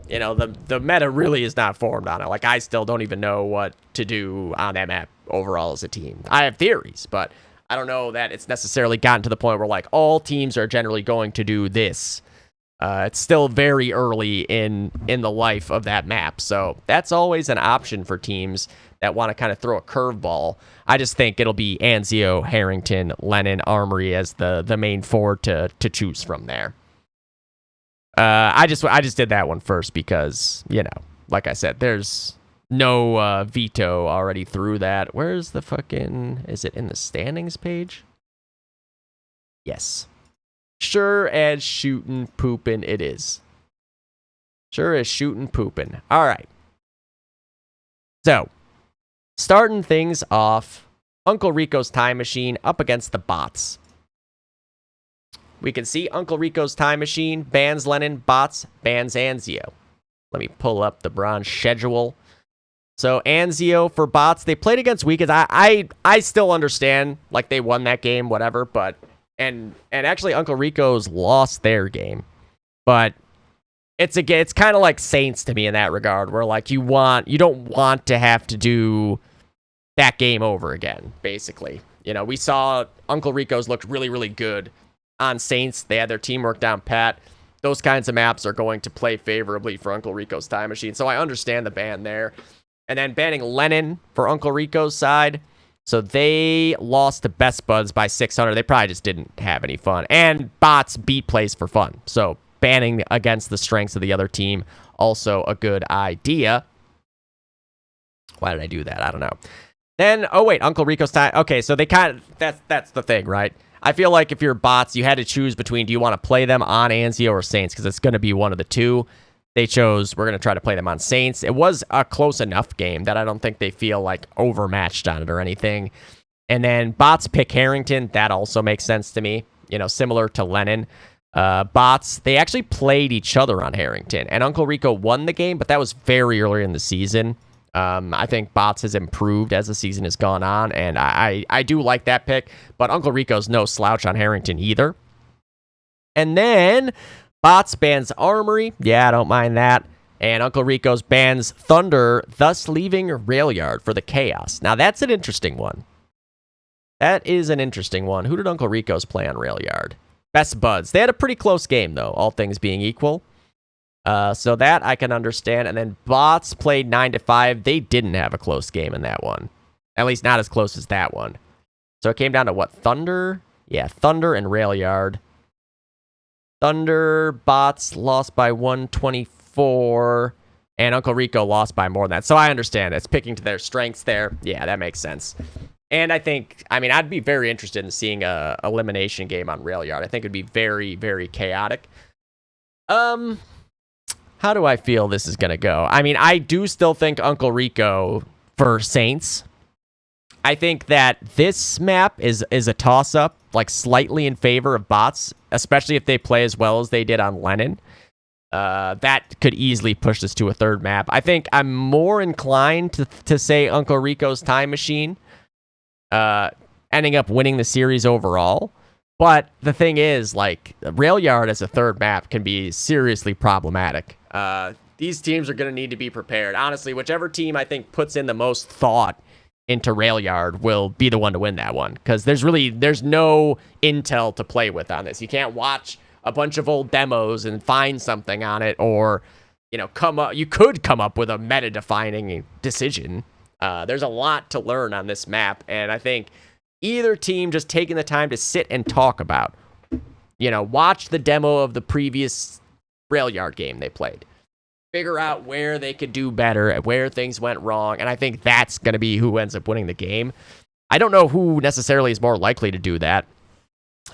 The meta really is not formed on it. I still don't even know what to do on that map overall as a team. I have theories, but I don't know that it's necessarily gotten to the point where, all teams are generally going to do this. It's still very early in the life of that map, so that's always an option for teams that want to kind of throw a curveball. I just think it'll be Anzio, Harrington, Lennon, Armory as the main 4 to choose from there. I just did that one first because, like I said, there's no veto already through that. Where's the fucking... Is it in the standings page? Yes. Sure as shootin' poopin' it is. Sure as shootin' poopin'. All right. So, starting things off, Uncle Rico's Time Machine up against the bots. We can see Uncle Rico's Time Machine bans Lennon, bots bans Anzio. Let me pull up the bronze schedule. So Anzio for bots, they played against Weekends. I still understand, they won that game, whatever, but and actually Uncle Rico's lost their game. But it's kind of like Saints to me in that regard, where you don't want to have to do that game over again, basically. We saw Uncle Rico's looked really, really good on Saints. They had their teamwork down pat. Those kinds of maps are going to play favorably for Uncle Rico's Time Machine. So I understand the ban there. And then banning Lennon for Uncle Rico's side. So they lost to Best Buds by 600. They probably just didn't have any fun. And bots beat plays for fun. So banning against the strengths of the other team, also a good idea. Why did I do that? I don't know. Then, oh wait, Uncle Rico's time. Okay, so they that's the thing, right? I feel like if you're bots, you had to choose between, do you want to play them on Anzio or Saints? Because it's going to be one of the two. they chose, we're going to try to play them on Saints. It was a close enough game that I don't think they feel like overmatched on it or anything. And then Bots pick Harrington. That also makes sense to me. Similar to Lennon. Bots, they actually played each other on Harrington. And Uncle Rico won the game, but that was very early in the season. I think Bots has improved as the season has gone on, and I do like that pick. But Uncle Rico's no slouch on Harrington either. And then Bots bans Armory. Yeah, I don't mind that. And Uncle Rico's bans Thunder, thus leaving Railyard for the Chaos. Now, that's an interesting one. That is an interesting one. Who did Uncle Rico's play on Railyard? Best Buds. They had a pretty close game, though, all things being equal. So that I can understand. And then Bots played 9-5. They didn't have a close game in that one. At least not as close as that one. So it came down to what? Thunder? Yeah, Thunder and Railyard. Thunder, Bots lost by 124, and Uncle Rico lost by more than that. So I understand. It's picking to their strengths there. Yeah, that makes sense. And I'd be very interested in seeing a elimination game on Railyard. I think it'd be very, very chaotic. How do I feel this is going to go? I do still think Uncle Rico for Saints. I think that this map is a toss-up, like slightly in favor of Bots, especially if they play as well as they did on Lennon. That could easily push this to a third map. I think I'm more inclined to say Uncle Rico's Time Machine ending up winning the series overall. But the thing is, like, Railyard as a third map can be seriously problematic. These teams are going to need to be prepared. Honestly, whichever team I think puts in the most thought into Railyard will be the one to win that one, because there's no intel to play with on this. You can't watch a bunch of old demos and find something on it, or you could come up with a meta-defining decision. There's a lot to learn on this map, and I think either team just taking the time to sit and talk about, watch the demo of the previous Railyard game they played, figure out where they could do better, where things went wrong, and I think that's going to be who ends up winning the game. I don't know who necessarily is more likely to do that.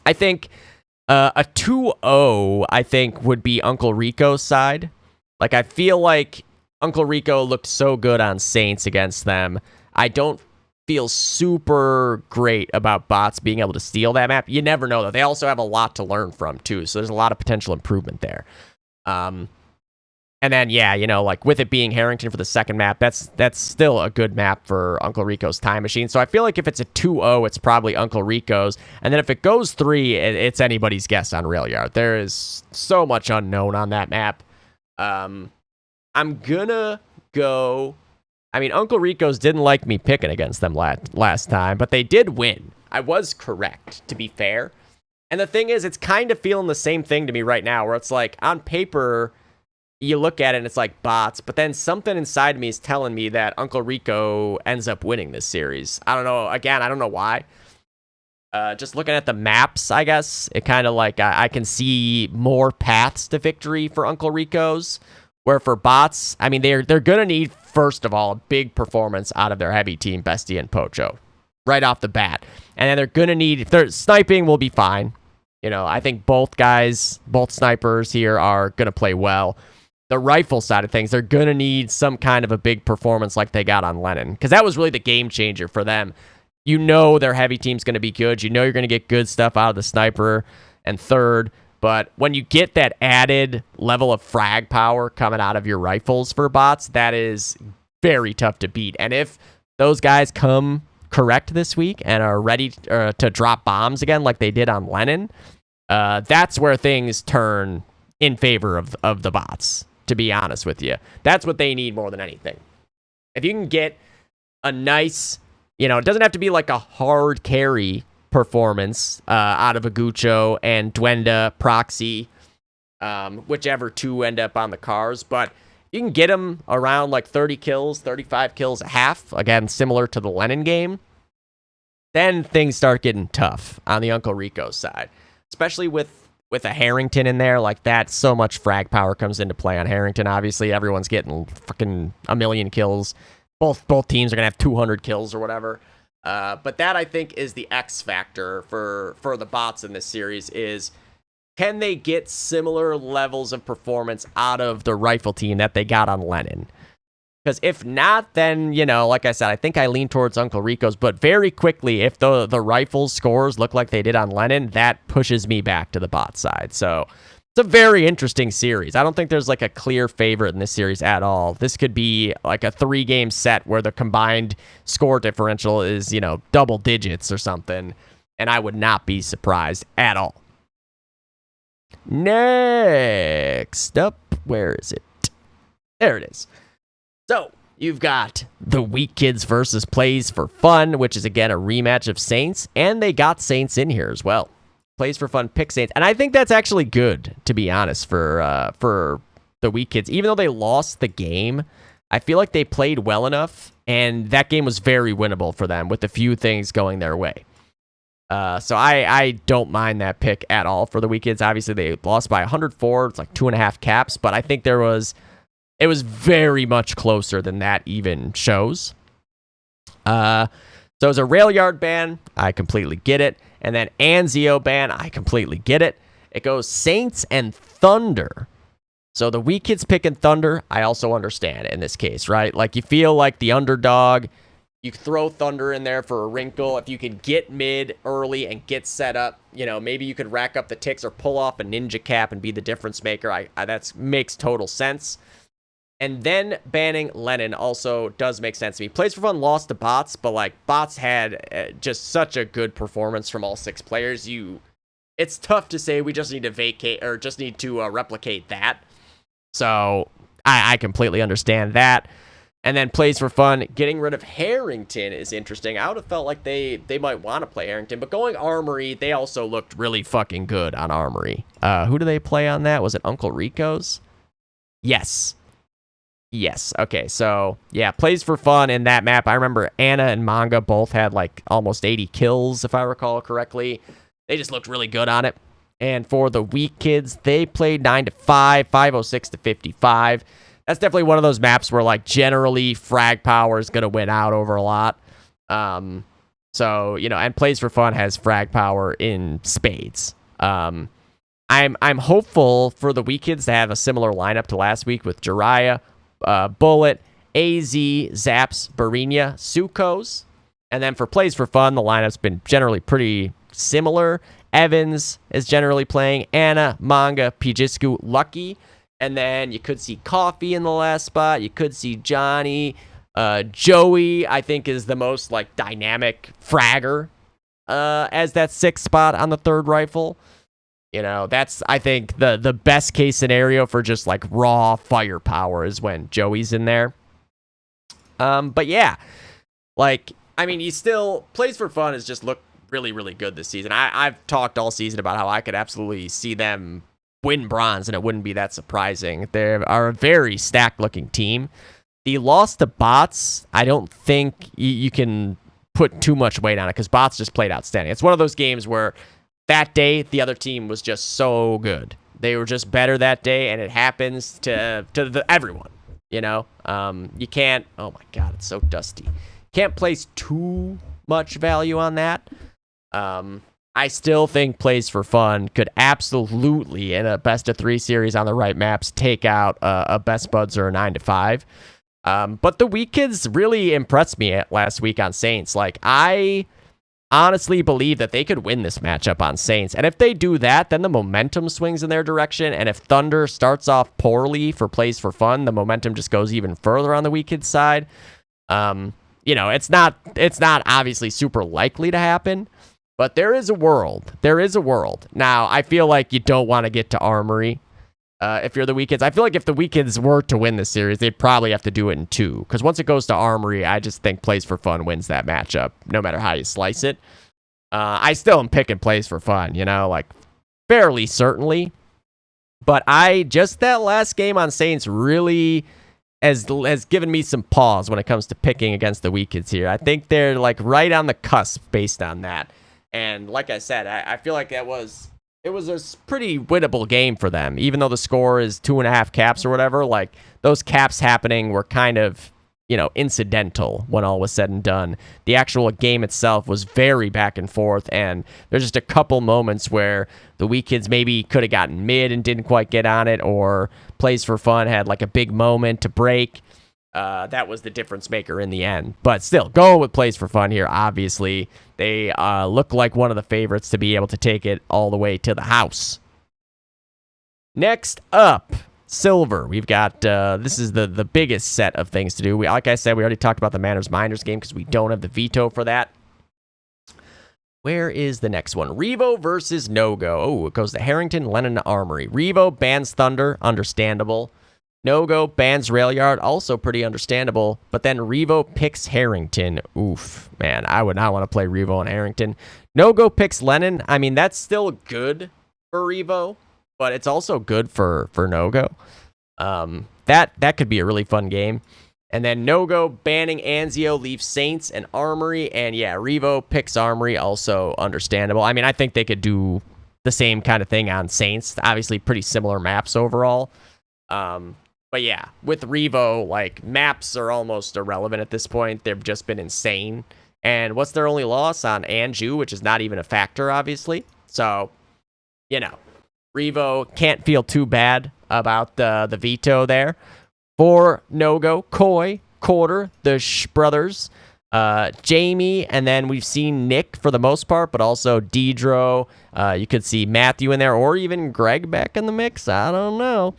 I think a 2-0, I think, would be Uncle Rico's side. Like, I feel like Uncle Rico looked so good on Saints against them. I don't feel super great about Bots being able to steal that map. You never know, though. They also have a lot to learn from, too, so there's a lot of potential improvement there. And then, like with it being Harrington for the second map, that's still a good map for Uncle Rico's Time Machine. So I feel like if it's a 2-0, it's probably Uncle Rico's. And then if it goes 3, it's anybody's guess on Railyard. There is so much unknown on that map. I'm gonna go... Uncle Rico's didn't like me picking against them last time, but they did win. I was correct, to be fair. And the thing is, it's kind of feeling the same thing to me right now, where it's like, on paper, you look at it and it's like Bots, but then something inside me is telling me that Uncle Rico ends up winning this series. I don't know. Again, I don't know why. Just looking at the maps, I guess, it kind of like I can see more paths to victory for Uncle Rico's, where for Bots, they're going to need, first of all, a big performance out of their heavy team, Bestia and Pocho, right off the bat. And then they're going to need, their sniping will be fine. I think both snipers here are going to play well. The rifle side of things, they're going to need some kind of a big performance like they got on Lennon, because that was really the game changer for them. Their heavy team's going to be good. You're going to get good stuff out of the sniper and third, but when you get that added level of frag power coming out of your rifles for Bots, that is very tough to beat. And if those guys come correct this week and are ready to drop bombs again like they did on Lennon, that's where things turn in favor of the Bots. To be honest with you, that's what they need more than anything. If you can get a nice, it doesn't have to be like a hard carry performance out of Agucho and Duenda, Proxy, whichever two end up on the cars, but you can get them around like 30 kills, 35 kills a half, again, similar to the Lennon game, then things start getting tough on the Uncle Rico side, especially with a Harrington in there. Like, that, so much frag power comes into play on Harrington. Obviously, everyone's getting fucking a million kills. Both teams are going to have 200 kills or whatever. But that, I think, is the X factor for the Bots in this series, is can they get similar levels of performance out of the rifle team that they got on Lennon? Because if not, then, like I said, I think I lean towards Uncle Rico's. But very quickly, if the rifle scores look like they did on Lennon, that pushes me back to the bot side. So it's a very interesting series. I don't think there's like a clear favorite in this series at all. This could be like a 3-game set where the combined score differential is, double digits or something. And I would not be surprised at all. Next up, where is it? There it is. So, you've got the Weak Kids versus Plays for Fun, which is, again, a rematch of Saints, and they got Saints in here as well. Plays for Fun pick Saints, and I think that's actually good, to be honest, for the Weak Kids. Even though they lost the game, I feel like they played well enough, and that game was very winnable for them with a few things going their way. So I don't mind that pick at all for the Weak Kids. Obviously, they lost by 104. It's like 2.5 caps, but I think it was very much closer than that even shows. So it's a rail yard ban. I completely get it. And then Anzio ban. I completely get it. It goes Saints and Thunder. So the Weak Kids picking Thunder, I also understand in this case, right? Like you feel like the underdog. You throw Thunder in there for a wrinkle. If you could get mid early and get set up, maybe you could rack up the ticks or pull off a ninja cap and be the difference maker. That makes total sense. And then banning Lennon also does make sense to me. Plays for Fun lost to Bots, but Bots had just such a good performance from all 6 players. It's tough to say we just need to vacate or just need to replicate that. So I completely understand that. And then Plays for Fun, getting rid of Harrington is interesting. I would have felt like they might want to play Harrington, but going Armory, they also looked really fucking good on Armory. Who do they play on that? Was it Uncle Rico's? Yes. Okay, so yeah, Plays for Fun in that map. I remember Anna and Manga both had almost 80 kills, if I recall correctly. They just looked really good on it. And for the Weak Kids, they played 9-5, 506 to 55. That's definitely one of those maps where generally frag power is going to win out over a lot. So, and Plays for Fun has frag power in spades. I'm hopeful for the Weak Kids to have a similar lineup to last week with Jiraiya, Bullet, AZ, Zaps, Barinia, Sukos. And then for Plays for Fun, the lineup's been generally pretty similar. Evans is generally playing Anna, Manga, Pijisku, Lucky. And then you could see Coffee in the last spot. You could see Johnny. Joey, I think, is the most dynamic fragger as that 6th spot on the 3rd rifle. That's, I think, the best case scenario for just raw firepower is when Joey's in there. But yeah, you still Plays for Fun has just looked really, really good this season. I've talked all season about how I could absolutely see them win bronze, and it wouldn't be that surprising. They are a very stacked looking team. The loss to Bots, I don't think you can put too much weight on it because Bots just played outstanding. It's one of those games where that day the other team was just so good. They were just better that day, and it happens to everyone. You can't. Oh my God, it's so dusty. Can't place too much value on that. I still think Plays for Fun could absolutely, in a best of 3 series on the right maps, take out a Best Buds or a 9-5. But the Weak Kids really impressed me last week on Saints. I honestly believe that they could win this matchup on Saints. And if they do that, then the momentum swings in their direction. And if Thunder starts off poorly for Plays for Fun, the momentum just goes even further on the Weak Kids side. It's not obviously super likely to happen. But there is a world. Now, I feel like you don't want to get to Armory if you're the Weak Kids. I feel like if the Weak Kids were to win this series, they'd probably have to do it in 2. Because once it goes to Armory, I just think Plays for Fun wins that matchup, no matter how you slice it. I still am picking Plays for Fun, fairly certainly. But that last game on Saints really has given me some pause when it comes to picking against the Weak Kids here. I think they're right on the cusp based on that. And like I said, I feel like it was a pretty winnable game for them, even though the score is 2.5 caps or whatever. Those caps happening were kind of incidental when all was said and done. The actual game itself was very back and forth, and there's just a couple moments where the Wii Kids maybe could have gotten mid and didn't quite get on it, or Plays for Fun had like a big moment to break. That was the difference maker in the end. But still, go with Plays for Fun here. Obviously, they look like one of the favorites to be able to take it all the way to the house. Next up, Silver. We've got, this is the biggest set of things to do. Like I said, we already talked about the Manners Minders game because we don't have the veto for that. Where is the next one? Revo versus No-Go. Oh, it goes to Harrington, Lennon Armory. Revo bans Thunder, understandable. No-Go bans Railyard, also pretty understandable. But then Revo picks Harrington. Oof, man, I would not want to play Revo and Harrington. No-Go picks Lennon. I mean, that's still good for Revo, but it's also good for No-Go. That could be a really fun game. And then No-Go banning Anzio leaves Saints and Armory. And yeah, Revo picks Armory, also understandable. I mean, I think they could do the same kind of thing on Saints. Obviously, pretty similar maps overall. But yeah, with Revo, like, maps are almost irrelevant at this point. They've just been insane. And what's their only loss? On Anju, which is not even a factor, obviously. So, Revo can't feel too bad about the veto there. For No-Go, Coy, Quarter, the brothers, Jamie, and then we've seen Nick for the most part, but also Deidro. You could see Matthew in there, or even Greg back in the mix. I don't know.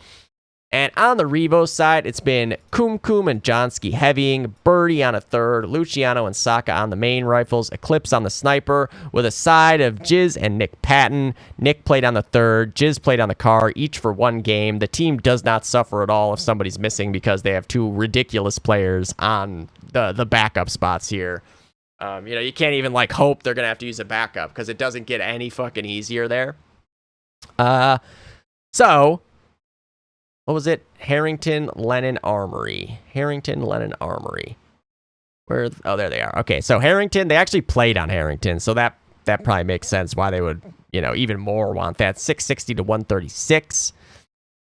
And on the Revo side, it's been Kum and Johnsky heavying, Birdie on a third, Luciano and Saka on the main rifles, Eclipse on the sniper, with a side of Jizz and Nick Patton. Nick played on the third, Jizz played on the car, each for one game. The team does not suffer at all if somebody's missing because they have two ridiculous players on the backup spots here. You can't even hope they're going to have to use a backup because it doesn't get any fucking easier there. So... what was it? Harrington, Lennon Armory. Harrington, Lennon Armory. Where? Oh, there they are. Okay, so Harrington, they actually played on Harrington, so that probably makes sense why they would, even more want that. 660 to 136.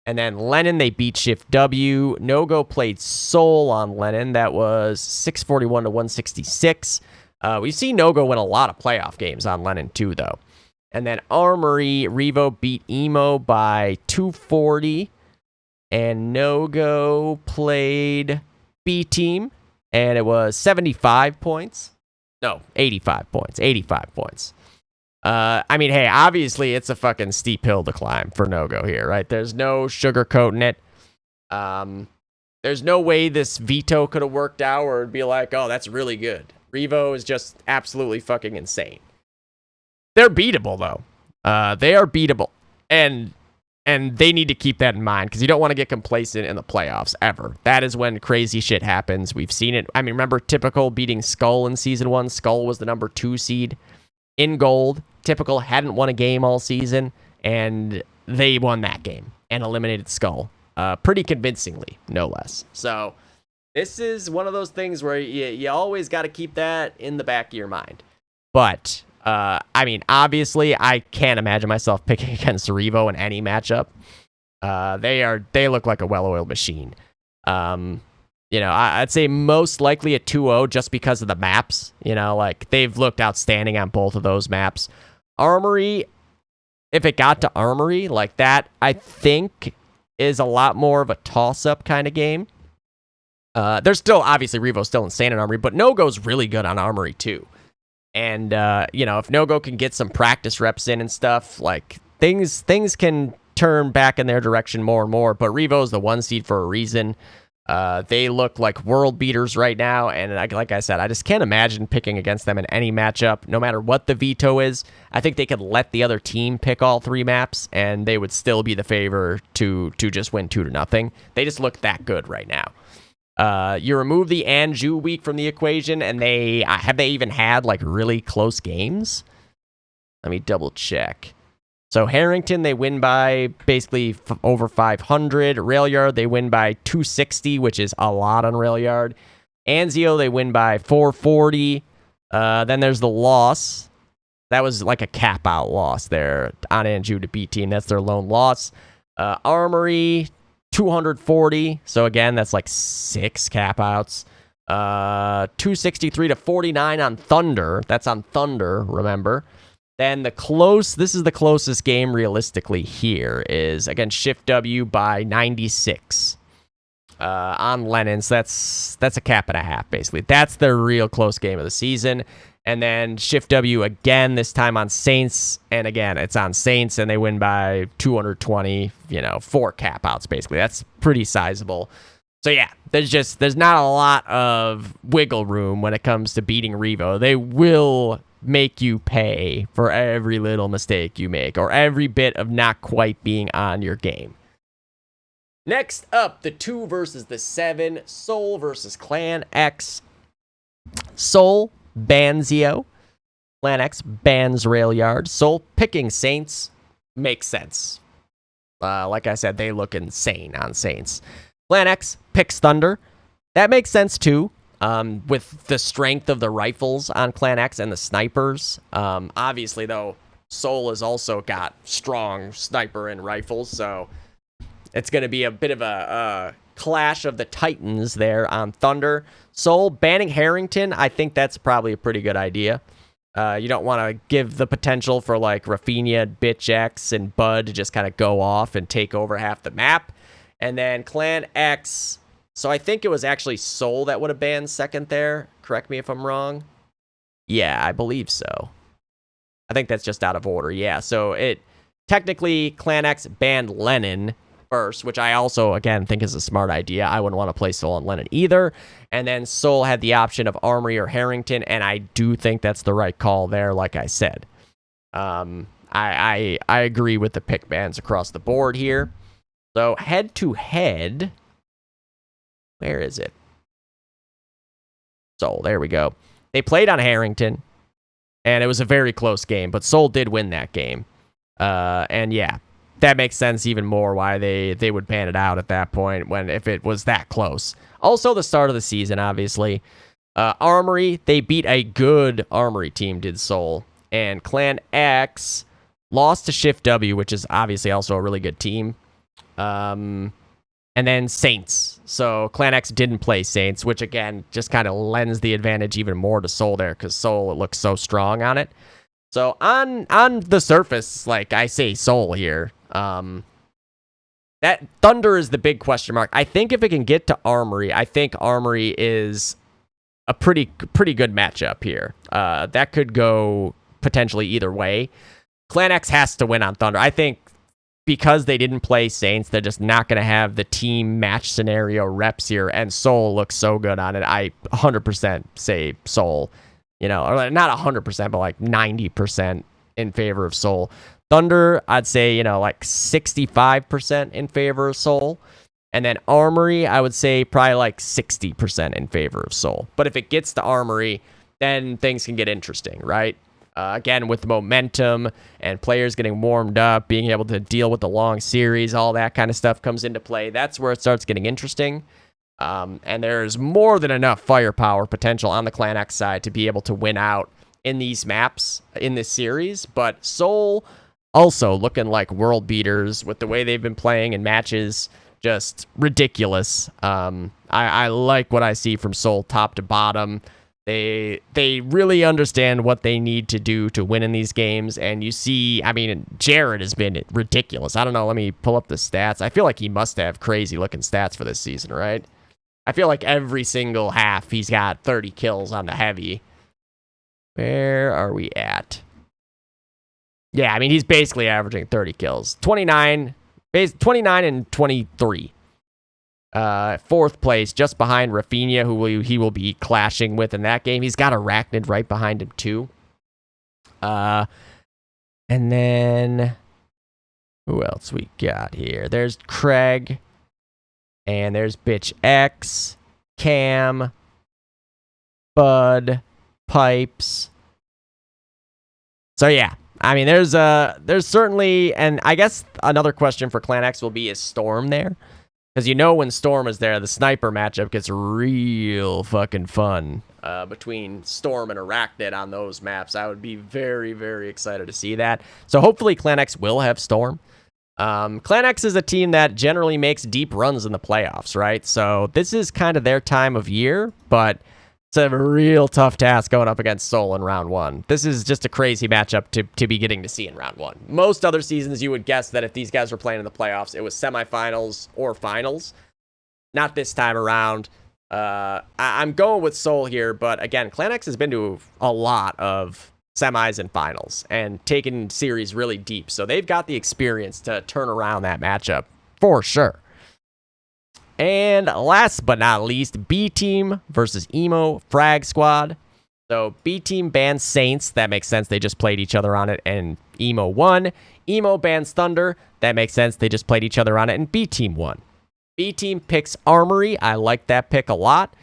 And then Lennon, they beat Shift W. No-Go played Soul on Lennon. That was 641 to 166. We've seen No-Go win a lot of playoff games on Lennon, too, though. And then Armory, Revo beat Emo by 240. And No-Go played B-Team, and it was 75 points. No, 85 points. 85 points. I mean, hey, obviously it's a fucking steep hill to climb for No-Go here, right? There's no sugarcoating it. There's no way this veto could have worked out or it'd be like, oh, that's really good. Revo is just absolutely fucking insane. They're beatable, though. They are beatable. And they need to keep that in mind because you don't want to get complacent in the playoffs ever. That is when crazy shit happens. We've seen it. I mean, remember Typical beating Skull in Season 1? Skull was the number 2 seed in gold. Typical hadn't won a game all season, and they won that game and eliminated Skull pretty convincingly, no less. So this is one of those things where you always got to keep that in the back of your mind. But... I mean, obviously, I can't imagine myself picking against Revo in any matchup. They look like a well-oiled machine. I'd say most likely a 2-0 just because of the maps. They've looked outstanding on both of those maps. Armory, if it got to Armory, that, I think, is a lot more of a toss-up kind of game. There's still, obviously, Revo's still insane on Armory, but No-Go's really good on Armory, too. And, if No-Go can get some practice reps in and stuff, things can turn back in their direction more and more. But Revo's the 1 seed for a reason. They look like world beaters right now. And like I said, I just can't imagine picking against them in any matchup, no matter what the veto is. I think they could let the other team pick all 3 maps, and they would still be the favor to just win 2-0. They just look that good right now. You remove the Anju week from the equation, and they even had really close games? Let me double check. So Harrington, they win by basically over 500. Railyard, they win by 260, which is a lot on Railyard. Anzio, they win by 440. Then there's the loss. That was like a cap-out loss there on Anju to B-Team. That's their lone loss. Armory... 240. So again, that's 6 cap outs. 263 to 49 on Thunder. That's on Thunder, remember. Then this is the closest game realistically here, is against Shift W by 96 on Lennon. So that's a cap and a half, basically. That's the real close game of the season. And then Shift W again, this time on Saints. And again, it's on Saints, and they win by 220, 4 cap outs, basically. That's pretty sizable. So yeah, there's not a lot of wiggle room when it comes to beating Revo. They will make you pay for every little mistake you make, or every bit of not quite being on your game. Next up, the 2 versus the 7, Soul versus Clan X. Soul Banzio. Clan X bans Railyard. Soul picking Saints makes sense. Like I said, they look insane on Saints. Clan X picks Thunder. That makes sense too, with the strength of the rifles on Clan X and the snipers. Obviously, though, Soul has also got strong sniper and rifles, so it's going to be a bit of a clash of the titans there on Thunder. Soul banning Harrington, I think that's probably a pretty good idea. You don't want to give the potential for like Rafinha, Bitch X, and Bud to just kind of go off and take over half the map. And then Clan X, so I think it was actually Soul that would have banned second there. Correct me if I'm wrong. Yeah, I believe so. I think that's just out of order. Yeah, so technically Clan X banned Lennon first, which I also, again, think is a smart idea. I wouldn't want to play Soul on Lennon either. And then Soul had the option of Armory or Harrington, and I do think that's the right call there, like I said. I agree with the pick bans across the board here. So head-to-head, where is it? Soul, there we go. They played on Harrington, and it was a very close game, but Soul did win that game. And yeah, that makes sense even more why they would ban it out at that point if it was that close. Also, the start of the season, obviously. Armory, they beat a good Armory team, did Soul. And Clan X lost to Shift W, which is obviously also a really good team. And then Saints. So Clan X didn't play Saints, which again just kind of lends the advantage even more to Soul there, because Soul looks so strong on it. So on the surface, like I say, Soul here. That Thunder is the big question mark. I think if it can get to Armory, I think Armory is a pretty good matchup here. That could go potentially either way. Clan X has to win on Thunder. I think because they didn't play Saints, they're just not going to have the team match scenario reps here, and Soul looks so good on it. I 100% say Soul, or not 100%, but like 90% in favor of Soul. Thunder, I'd say, like 65% in favor of Soul. And then Armory, I would say probably like 60% in favor of Soul. But if it gets to Armory, then things can get interesting, right? Again, with momentum and players getting warmed up, being able to deal with the long series, all that kind of stuff comes into play. That's where it starts getting interesting. And there's more than enough firepower potential on the Clan X side to be able to win out in these maps, in this series. But Soul also looking like world beaters with the way they've been playing in matches. Just ridiculous. I like what I see from Soul top to bottom. They really understand what they need to do to win in these games, and you see, Jared has been ridiculous. I don't know, let me pull up the stats. I feel like he must have crazy looking stats for this season, right? I feel like every single half he's got 30 kills on the heavy. Where are we at? Yeah, he's basically averaging 30 kills. 29 and 23. Fourth place, just behind Rafinha, who he will be clashing with in that game. He's got Arachnid right behind him, too. And then, who else we got here? There's Craig, and there's Bitch X, Cam, Bud, Pipes. So, yeah. There's certainly, and I guess another question for Clan X will be, is Storm there? Because when Storm is there, the sniper matchup gets real fucking fun between Storm and Arachnid on those maps. I would be very, very excited to see that. So hopefully Clan X will have Storm. Clan X is a team that generally makes deep runs in the playoffs, right? So this is kind of their time of year, but it's a real tough task going up against Seoul in round 1. This is just a crazy matchup to be getting to see in round 1. Most other seasons, you would guess that if these guys were playing in the playoffs, it was semifinals or finals. Not this time around. I'm going with Seoul here, but again, Clan X has been to a lot of semis and finals and taken series really deep. So they've got the experience to turn around that matchup for sure. And last but not least, B Team versus Emo Frag Squad. So B Team bans Saints. That makes sense. They just played each other on it and Emo won. Emo bans Thunder. That makes sense. They just played each other on it and B Team won. B Team picks Armory. I like that pick a lot.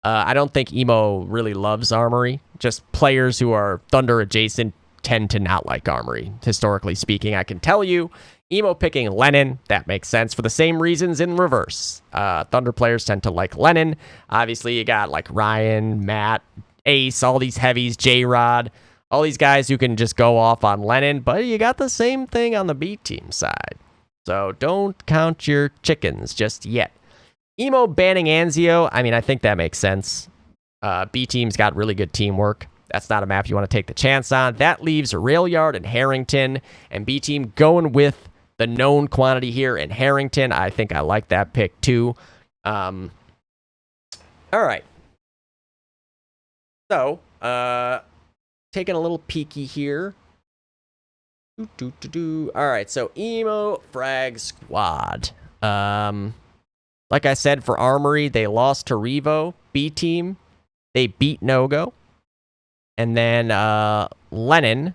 I don't think Emo really loves Armory. Just players who are Thunder adjacent tend to not like Armory. Historically speaking, I can tell you. Emo picking Lennon, that makes sense for the same reasons in reverse. Thunder players tend to like Lennon. Obviously, you got like Ryan, Matt, Ace, all these heavies, J-Rod, all these guys who can just go off on Lennon, but you got the same thing on the B Team side. So don't count your chickens just yet. Emo banning Anzio, I mean, I think that makes sense. B Team's got really good teamwork. That's not a map you want to take the chance on. That leaves Railyard and Harrington, and B Team going with the known quantity here in Harrington. I think I like that pick too. All right. So, taking a little peeky here. All right, so Emo Frag Squad. Like I said, for Armory, they lost to Revo. B Team, they beat No-Go. And then Lennon,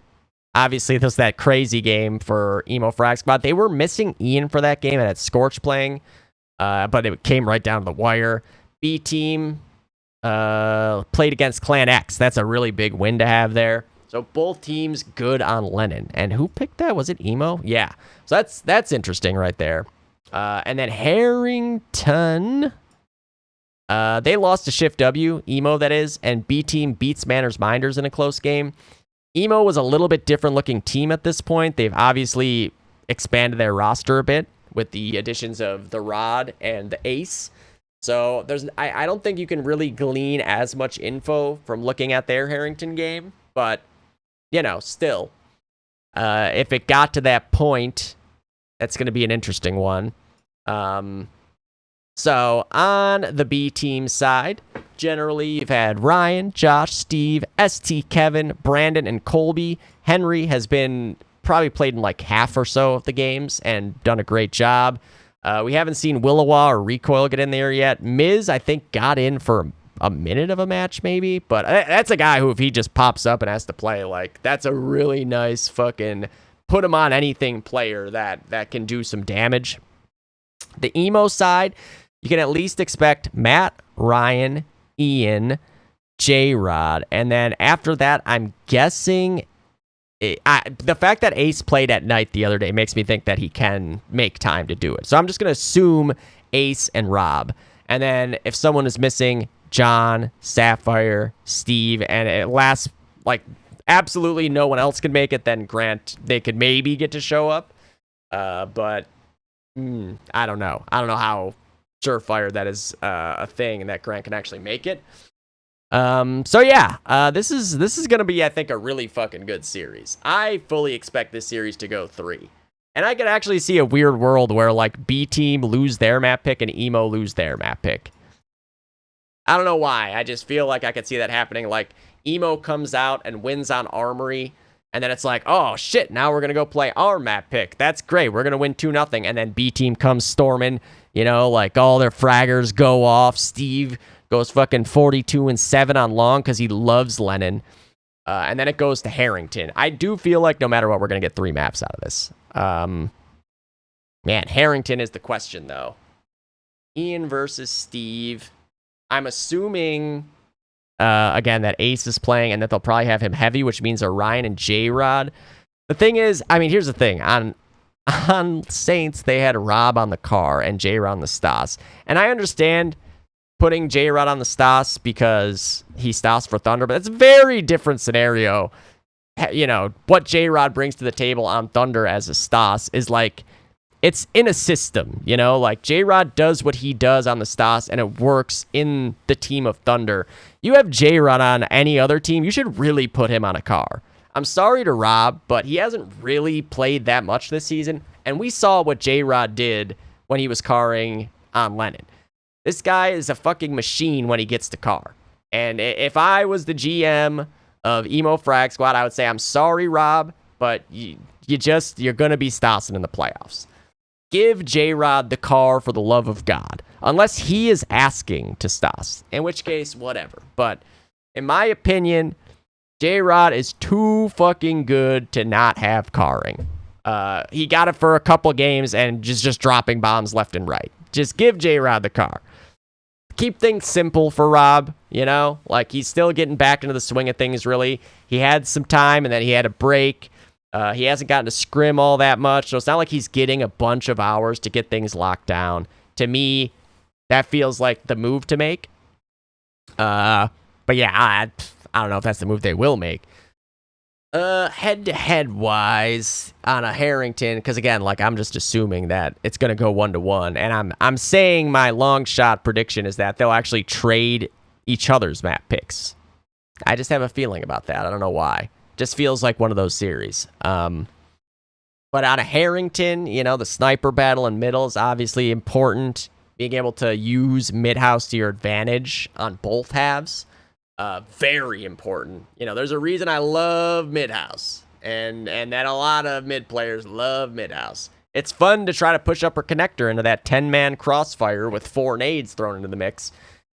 obviously this was that crazy game for Emo Frag Squad. They were missing Ian for that game and had Scorch playing, but it came right down to the wire. B Team played against Clan X. That's a really big win to have there. So both teams good on Lennon. And who picked that? Was it Emo? Yeah. So that's interesting right there. And then Harrington, they lost to Shift W, Emo that is, and B Team beats Manners Minders in a close game. Emo was a little bit different looking team at this point. They've obviously expanded their roster a bit with the additions of the Rod and the Ace. So I don't think you can really glean as much info from looking at their Harrington game, but you know, still, if it got to that point, that's going to be an interesting one. So on the B Team side, generally you've had Ryan, Josh, Steve, ST, Kevin, Brandon, and Colby. Henry has been probably played in like half or so of the games and done a great job. We haven't seen Willowa or Recoil get in there yet. Miz, I think, got in for a minute of a match maybe, but that's a guy who, if he just pops up and has to play, like, that's a really nice fucking put him on anything player that can do some damage. The Emo side, you can at least expect Matt, Ryan, Ian, J-Rod, and then after that, I'm guessing the fact that Ace played at night the other day makes me think that he can make time to do it. So I'm just going to assume Ace and Rob. And then if someone is missing, John, Sapphire, Steve, and it lasts like absolutely no one else can make it, then Grant, they could maybe get to show up. But I don't know. I don't know how surefire that is a thing and that Grant can actually make it. So yeah, this is gonna be, I think, a really fucking good series. I fully expect this series to go 3. And I could actually see a weird world where like B Team lose their map pick and Emo lose their map pick. I don't know why. I just feel like I could see that happening. Like Emo comes out and wins on Armory, and then it's like, oh shit, now we're gonna go play our map pick. That's great. We're gonna win 2-0. And then B Team comes storming, you know, like all their fraggers go off. Steve goes fucking 42-7 on long because he loves Lennon. And then it goes to Harrington. I do feel like no matter what, we're going to get 3 maps out of this. Man, Harrington is the question, though. Ian versus Steve. I'm assuming, again, that Ace is playing and that they'll probably have him heavy, which means Orion and J-Rod. The thing is, I mean, here's the thing. On Saints, they had Rob on the car and J-Rod on the Stas. And I understand putting J-Rod on the Stas because he Stas for Thunder, but it's a very different scenario. You know, what J-Rod brings to the table on Thunder as a Stas is like it's in a system, you know, like J-Rod does what he does on the Stas and it works in the team of Thunder. You have J-Rod on any other team, you should really put him on a car. I'm sorry to Rob, but he hasn't really played that much this season, and we saw what J-Rod did when he was carring on Lennon. This guy is a fucking machine when he gets the car. And if I was the GM of Emo Frag Squad, I would say, I'm sorry, Rob, but you're going to be Stassen in the playoffs. Give J-Rod the car for the love of God. Unless he is asking to Stas. In which case, whatever. But in my opinion, J-Rod is too fucking good to not have carring. He got it for a couple games and just dropping bombs left and right. Just give J-Rod the car. Keep things simple for Rob, you know? Like, he's still getting back into the swing of things, really. He had some time, and then he had a break. He hasn't gotten to scrim all that much, so it's not like he's getting a bunch of hours to get things locked down. To me, that feels like the move to make. But yeah, I don't know if that's the move they will make. Head-to-head wise on a Harrington, because again, like, I'm just assuming that it's going to go 1-1, and I'm saying my long shot prediction is that they'll actually trade each other's map picks. I just have a feeling about that. I don't know why. Just feels like one of those series. But on a Harrington, you know, the sniper battle in middle is obviously important. Being able to use mid-house to your advantage on both halves, very important. You know, there's a reason I love mid-house, and that a lot of mid players love mid-house. It's fun to try to push upper connector into that 10-man crossfire with 4 nades thrown into the mix.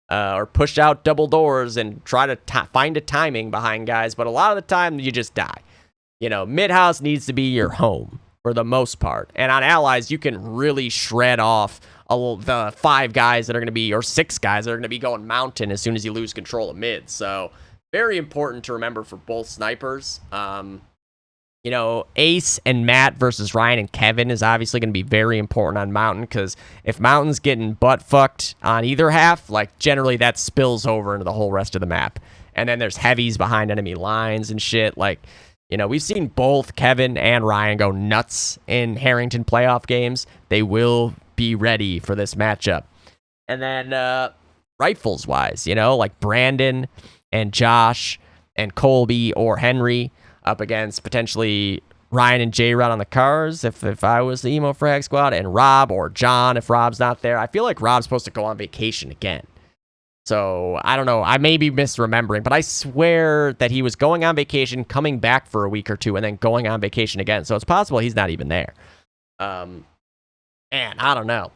Or push out double doors and try to find a timing behind guys, but a lot of the time you just die. You know, mid-house needs to be your home for the most part. And on allies, you can really shred off the 5 guys that are going to be, or 6 guys that are going to be going mountain as soon as you lose control of mid. So very important to remember for both snipers. You know, Ace and Matt versus Ryan and Kevin is obviously going to be very important on Mountain, because if Mountain's getting butt fucked on either half, like, generally that spills over into the whole rest of the map. And then there's heavies behind enemy lines and shit. Like, you know, we've seen both Kevin and Ryan go nuts in Harrington playoff games. They will be ready for this matchup. And then rifles-wise, you know, like Brandon and Josh and Colby or Henry up against potentially Ryan and J-Rod on the cars if I was the Emo Frag Squad, and Rob or John if Rob's not there. I feel like Rob's supposed to go on vacation again. So, I don't know. I may be misremembering, but I swear that he was going on vacation, coming back for a week or two, and then going on vacation again. So, it's possible he's not even there. And I don't know.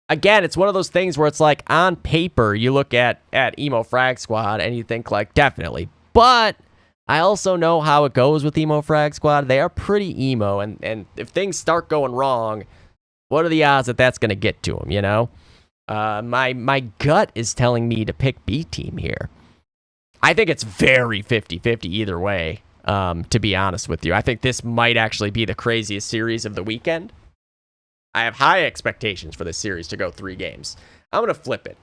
Again, it's one of those things where it's like, on paper, you look at Emo Frag Squad and you think, like, definitely. But I also know how it goes with Emo Frag Squad. They are pretty emo, and if things start going wrong, what are the odds that that's going to get to them, you know? My gut is telling me to pick B team here. I think it's very 50-50 either way, to be honest with you. I think this might actually be the craziest series of the weekend. I have high expectations for this series to go 3 games. I'm going to flip it.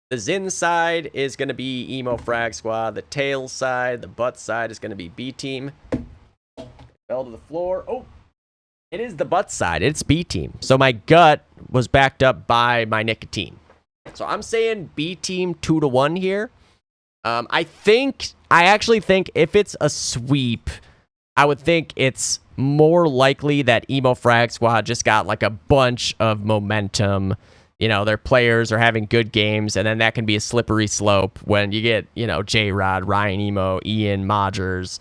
The Zin side is going to be Emo Frag Squad. The Tails side, the Butt side is going to be B team. Fell to the floor. Oh, it is the Butt side. It's B team. So my gut was backed up by my nicotine. So I'm saying B team 2-1 here. I actually think if it's a sweep, I would think it's more likely that Emo Frag Squad just got like a bunch of momentum. You know, their players are having good games, and then that can be a slippery slope when you get, you know, J-Rod, Ryan Emo, Ian, Modgers,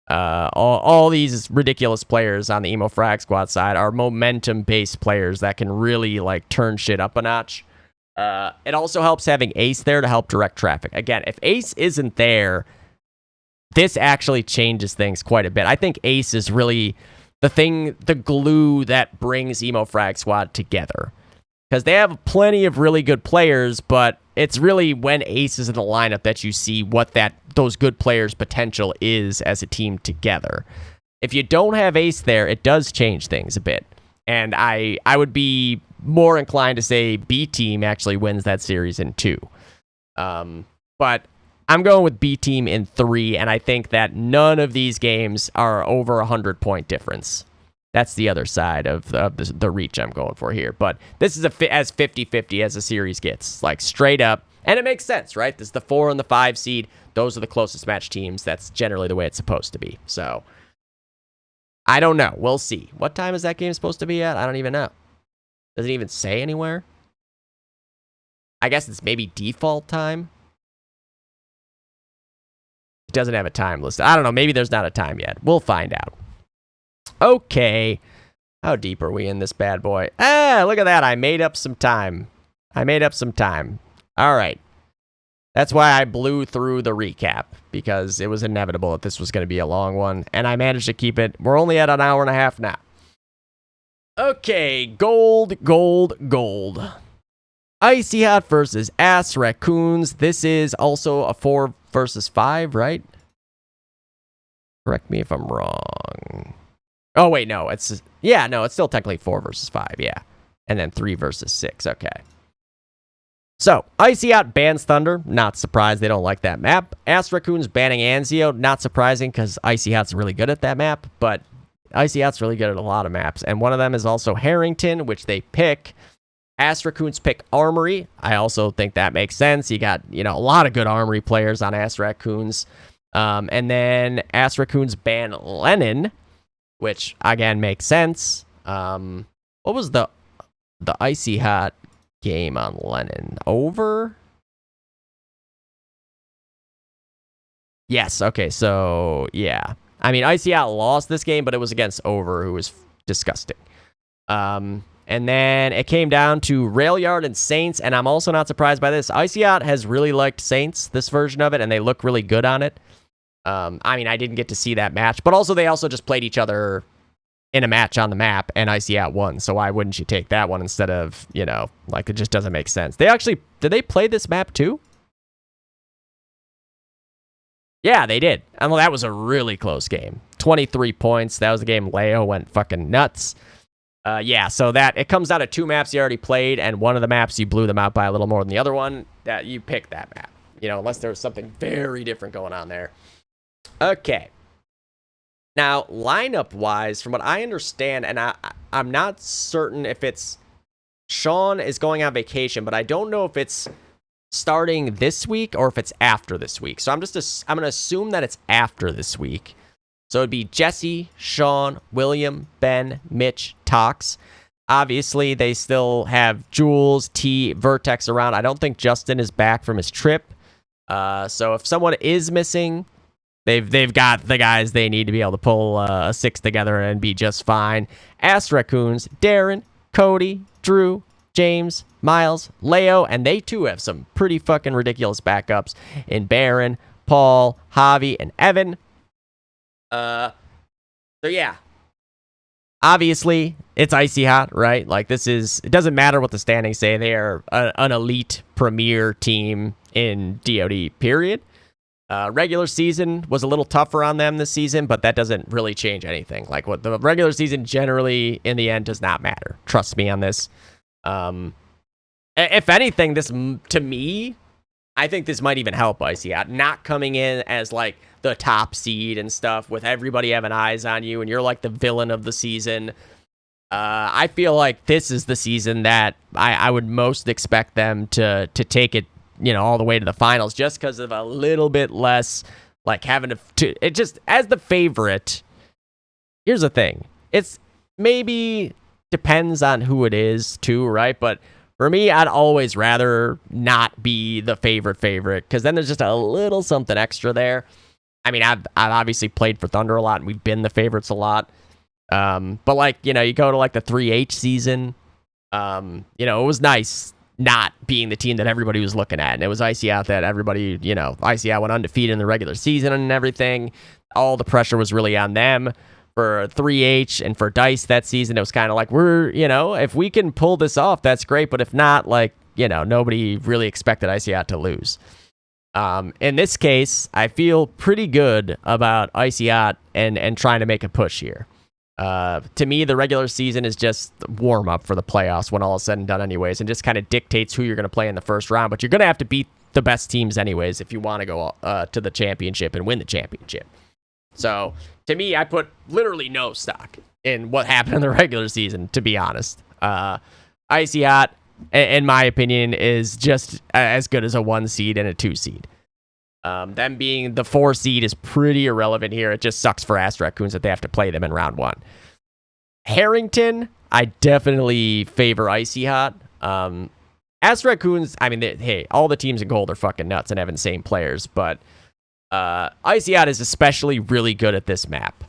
all these ridiculous players on the Emo Frag Squad side are momentum-based players that can really, like, turn shit up a notch. It also helps having Ace there to help direct traffic. Again, if Ace isn't there, this actually changes things quite a bit. I think Ace is really the glue that brings Emo Frag Squad together. Because they have plenty of really good players, but it's really when Ace is in the lineup that you see what those good players' potential is as a team together. If you don't have Ace there, it does change things a bit. And I would be more inclined to say B team actually wins that series in 2. But I'm going with B team in 3, and I think that none of these games are over 100-point difference. That's the other side of the reach I'm going for here. But this is as 50-50 as a series gets, like straight up. And it makes sense, right? This is the 4 and the 5 seed. Those are the closest match teams. That's generally the way it's supposed to be. So, I don't know. We'll see. What time is that game supposed to be at? I don't even know. Does it even say anywhere? I guess it's maybe default time. It doesn't have a time listed. I don't know. Maybe there's not a time yet. We'll find out. Okay. How deep are we in this bad boy? Look at that. I made up some time. All right. That's why I blew through the recap, because it was inevitable that this was going to be a long one, and I managed to keep it. We're only at an hour and a half now. Okay, gold. Icy Hot versus Ass Raccoons. This is also a 4 versus 5, right? Correct me if I'm wrong. Oh, wait, no. It's still technically 4 versus 5, yeah. And then 3 versus 6, okay. So, Icy Hot bans Thunder. Not surprised they don't like that map. Ass Raccoons banning Anzio. Not surprising, because Icy Hot's really good at that map, but Icy Hot's really good at a lot of maps. And one of them is also Harrington, which they pick. Ass Raccoons pick Armory. I also think that makes sense. You got, a lot of good Armory players on Ass Raccoons. And then Ass Raccoons ban Lennon, which, again, makes sense. What was the Icy Hot game on Lennon? Over? Yes, okay, so, yeah. I mean, Icy Hot lost this game, but it was against Over, who was disgusting. And then it came down to Railyard and Saints, and I'm also not surprised by this. Icy Hot has really liked Saints, this version of it, and they look really good on it. I mean, I didn't get to see that match, but also they also just played each other in a match on the map, and Icy Hot won, so why wouldn't you take that one instead of, it just doesn't make sense. Did they play this map too? Yeah, they did. And well, that was a really close game. 23 points. That was a game Leo went fucking nuts. Yeah, so it comes out of 2 maps you already played, and one of the maps you blew them out by a little more than the other one. That you pick that map, unless there was something very different going on there. Okay. Now, lineup-wise, from what I understand, and I'm not certain if it's Sean is going on vacation, but I don't know if it's starting this week or if it's after this week. So I'm going to assume that it's after this week. So it'd be Jesse, Sean, William, Ben, Mitch, Tox. Obviously, they still have Jules, T, Vertex around. I don't think Justin is back from his trip. So if someone is missing, they've got the guys they need to be able to pull a 6 together and be just fine. Ass Raccoons, Darren, Cody, Drew, James, Miles, Leo, and they too have some pretty fucking ridiculous backups in Baron, Paul, Javi, and Evan. So yeah. Obviously, it's Icy Hot, right? Like, it doesn't matter what the standings say. They are an elite premier team in DOD, period. Regular season was a little tougher on them this season, but that doesn't really change anything. Like, what the regular season generally, in the end, does not matter. Trust me on this. If anything, this, to me, I think this might even help Icy Hot. Not coming in as, like, the top seed and stuff, with everybody having eyes on you, and you're, like, the villain of the season. I feel like this is the season that I would most expect them to take it, all the way to the finals, just because of a little bit less, like, having to it just, as the favorite. Here's the thing. It's maybe depends on who it is too, right? But for me, I'd always rather not be the favorite, because then there's just a little something extra there. I mean, I've obviously played for Thunder a lot, and we've been the favorites a lot. But, like, you go to, like, the 3H season, it was nice not being the team that everybody was looking at. And it was Icy Hot that everybody, Icy Hot went undefeated in the regular season and everything. All the pressure was really on them. For 3H and for DICE that season, it was kind of like, if we can pull this off, that's great. But if not, like, nobody really expected Icy Hot to lose. In this case, I feel pretty good about Icy Hot and trying to make a push here. To me, the regular season is just warm up for the playoffs when all is said and done anyways, and just kind of dictates who you're going to play in the first round. But you're going to have to beat the best teams anyways if you want to go to the championship and win the championship. So, to me, I put literally no stock in what happened in the regular season, to be honest. Icy Hot, in my opinion, is just as good as a 1 seed and a 2 seed. Them being the 4 seed is pretty irrelevant here. It just sucks for Ass Raccoons that they have to play them in round 1. Harrington, I definitely favor Icy Hot. Ass Raccoons, I mean, hey, all the teams in gold are fucking nuts and have insane players, but Icy Hot is especially really good at this map.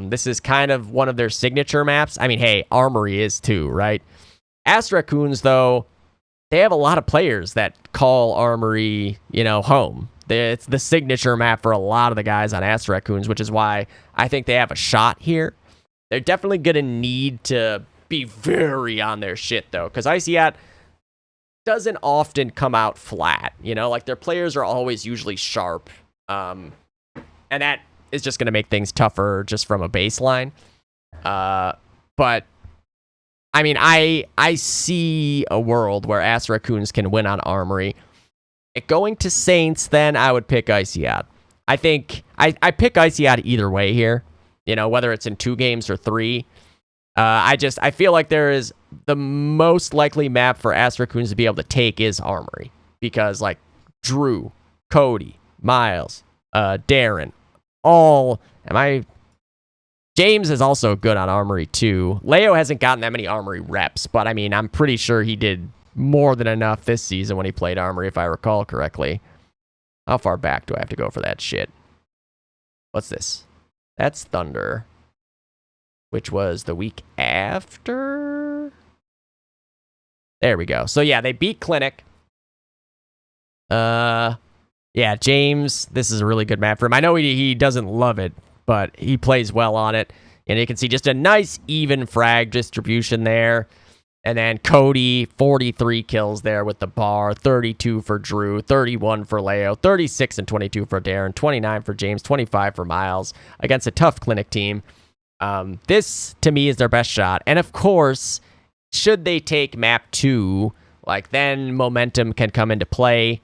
This is kind of one of their signature maps. I mean, hey, Armory is too, right? Ass Raccoons, though, they have a lot of players that call Armory, home. It's the signature map for a lot of the guys on Ass Raccoons, which is why I think they have a shot here. They're definitely going to need to be very on their shit, though, because Icy Hot doesn't often come out flat. Like their players are always usually sharp. And that is just going to make things tougher just from a baseline. But, I mean, I see a world where Ass Raccoons can win on Armory. Going to Saints, then I would pick Icy Hot. I think I pick Icy Hot either way here, whether it's in 2 games or 3. I feel like there is the most likely map for Ass Raccoons to be able to take is Armory. Because, like, Drew, Cody, Miles, Darren, James is also good on Armory too. Leo hasn't gotten that many Armory reps, but I mean, I'm pretty sure he did more than enough this season when he played Armory, if I recall correctly. How far back do I have to go for that shit? What's this? That's Thunder, which was the week after. There we go. So yeah, they beat Clinic. Yeah, James, this is a really good map for him. I know he doesn't love it, but he plays well on it. And you can see just a nice even frag distribution there. And then Cody, 43 kills there with the bar, 32 for Drew, 31 for Leo, 36 and 22 for Darren, 29 for James, 25 for Miles against a tough Clinic team. This, to me, is their best shot. And of course, should they take map 2, like then momentum can come into play.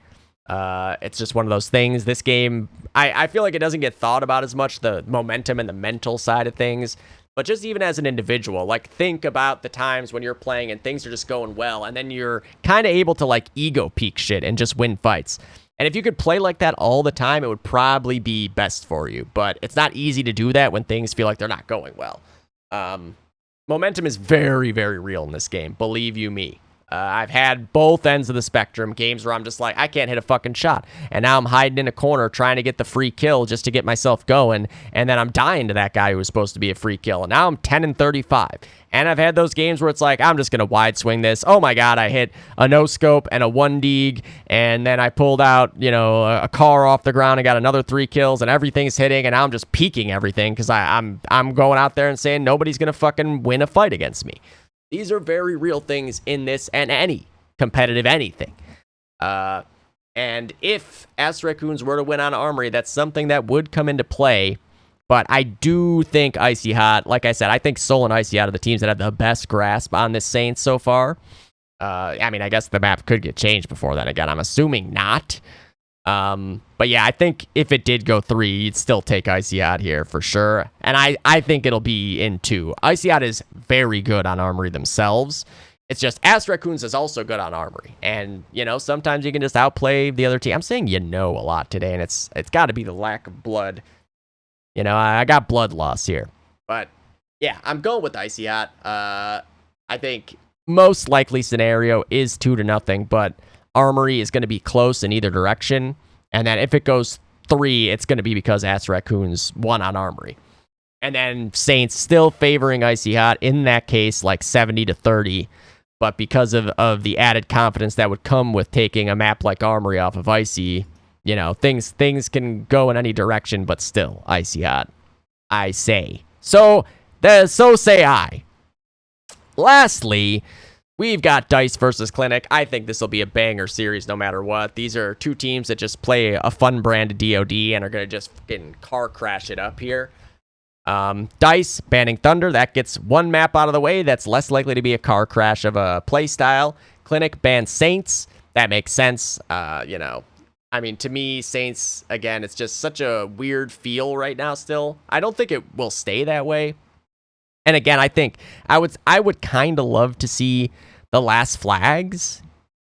It's just one of those things. This game, I feel like it doesn't get thought about as much, the momentum and the mental side of things. But just even as an individual, like think about the times when you're playing and things are just going well, and then you're kind of able to like ego peak shit and just win fights. And if you could play like that all the time, it would probably be best for you. But it's not easy to do that when things feel like they're not going well. Momentum is very, very real in this game. Believe you me. I've had both ends of the spectrum, games where I'm just like, I can't hit a fucking shot. And now I'm hiding in a corner trying to get the free kill just to get myself going. And then I'm dying to that guy who was supposed to be a free kill. And now I'm 10 and 35. And I've had those games where it's like, I'm just going to wide swing this. Oh my God, I hit a no scope and a 1 deeg. And then I pulled out, a car off the ground and got another 3 kills and everything's hitting. And now I'm just peeking everything because I'm going out there and saying nobody's going to fucking win a fight against me. These are very real things in this and any competitive anything. And if Ass Raccoons were to win on Armory, that's something that would come into play. But I do think Icy Hot, like I said, I think Soul and Icy Hot are the teams that have the best grasp on this Saints so far. I mean, I guess the map could get changed before that again. I'm assuming not. But yeah, I think if it did go 3, you'd still take Icy Hot here for sure. And I think it'll be in 2. Icy Hot is very good on Armory themselves. It's just Ass Raccoons is also good on Armory. And, sometimes you can just outplay the other team. I'm saying a lot today, and it's got to be the lack of blood. I got blood loss here. But, yeah, I'm going with Icy Hot. I think most likely scenario is 2-0, but Armory is going to be close in either direction. And then if it goes 3, it's going to be because Ass Raccoons won on Armory. And then Saints still favoring Icy Hot in that case, like 70-30. But because of the added confidence that would come with taking a map like Armory off of Icy, things can go in any direction, but still Icy Hot, I say. So say I. Lastly, we've got Dice versus Clinic. I think this will be a banger series no matter what. These are 2 teams that just play a fun brand of DOD and are going to just fucking car crash it up here. Dice banning Thunder. That gets 1 map out of the way. That's less likely to be a car crash of a play style. Clinic bans Saints. That makes sense. I mean, to me, Saints, again, it's just such a weird feel right now still. I don't think it will stay that way. And again, I think I would kind of love to see the last flags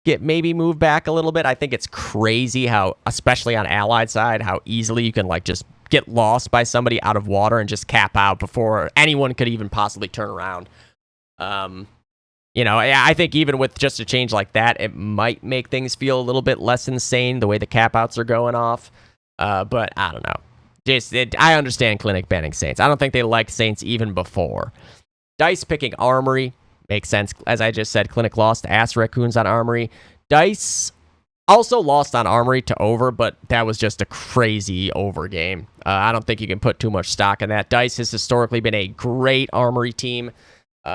get maybe moved back a little bit. I think it's crazy how, especially on Allied side, how easily you can like just get lost by somebody out of water and just cap out before anyone could even possibly turn around. I think even with just a change like that, it might make things feel a little bit less insane the way the cap outs are going off. But I don't know. I understand Clinic banning Saints. I don't think they liked Saints even before. Dice picking Armory makes sense. As I just said, Clinic lost to Ass Raccoons on Armory. Dice also lost on Armory to Over, but that was just a crazy Over game. I don't think you can put too much stock in that. Dice has historically been a great Armory team.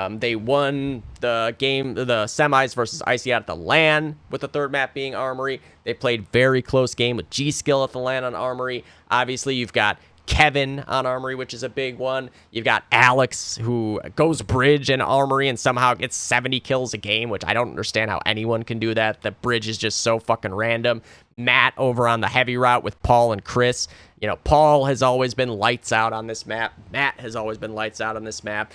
They won the game, the semis versus Icy out at the LAN, with the third map being Armory. They played very close game with G-Skill at the LAN on Armory. Obviously, you've got Kevin on Armory, which is a big one. You've got Alex, who goes Bridge and Armory and somehow gets 70 kills a game, which I don't understand how anyone can do that. The Bridge is just so fucking random. Matt over on the heavy route with Paul and Chris. Paul has always been lights out on this map. Matt has always been lights out on this map.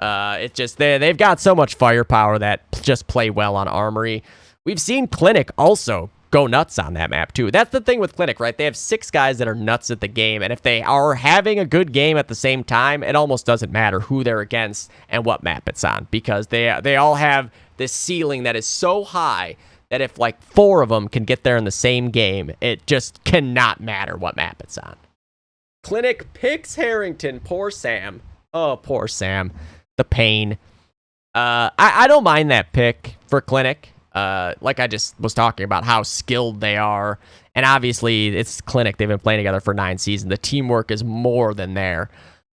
It's just they've got so much firepower that just play well on Armory. We've seen Clinic also go nuts on that map too. That's the thing with Clinic, right? They have 6 guys that are nuts at the game, and if they are having a good game at the same time, it almost doesn't matter who they're against and what map it's on, because they all have this ceiling that is so high that if like 4 of them can get there in the same game, it just cannot matter what map it's on. Clinic picks Harrington. Poor Sam. Oh, poor Sam. The pain. I don't mind that pick for Clinic. Like I just was talking about how skilled they are. And obviously, it's Clinic. They've been playing together for 9 seasons. The teamwork is more than there.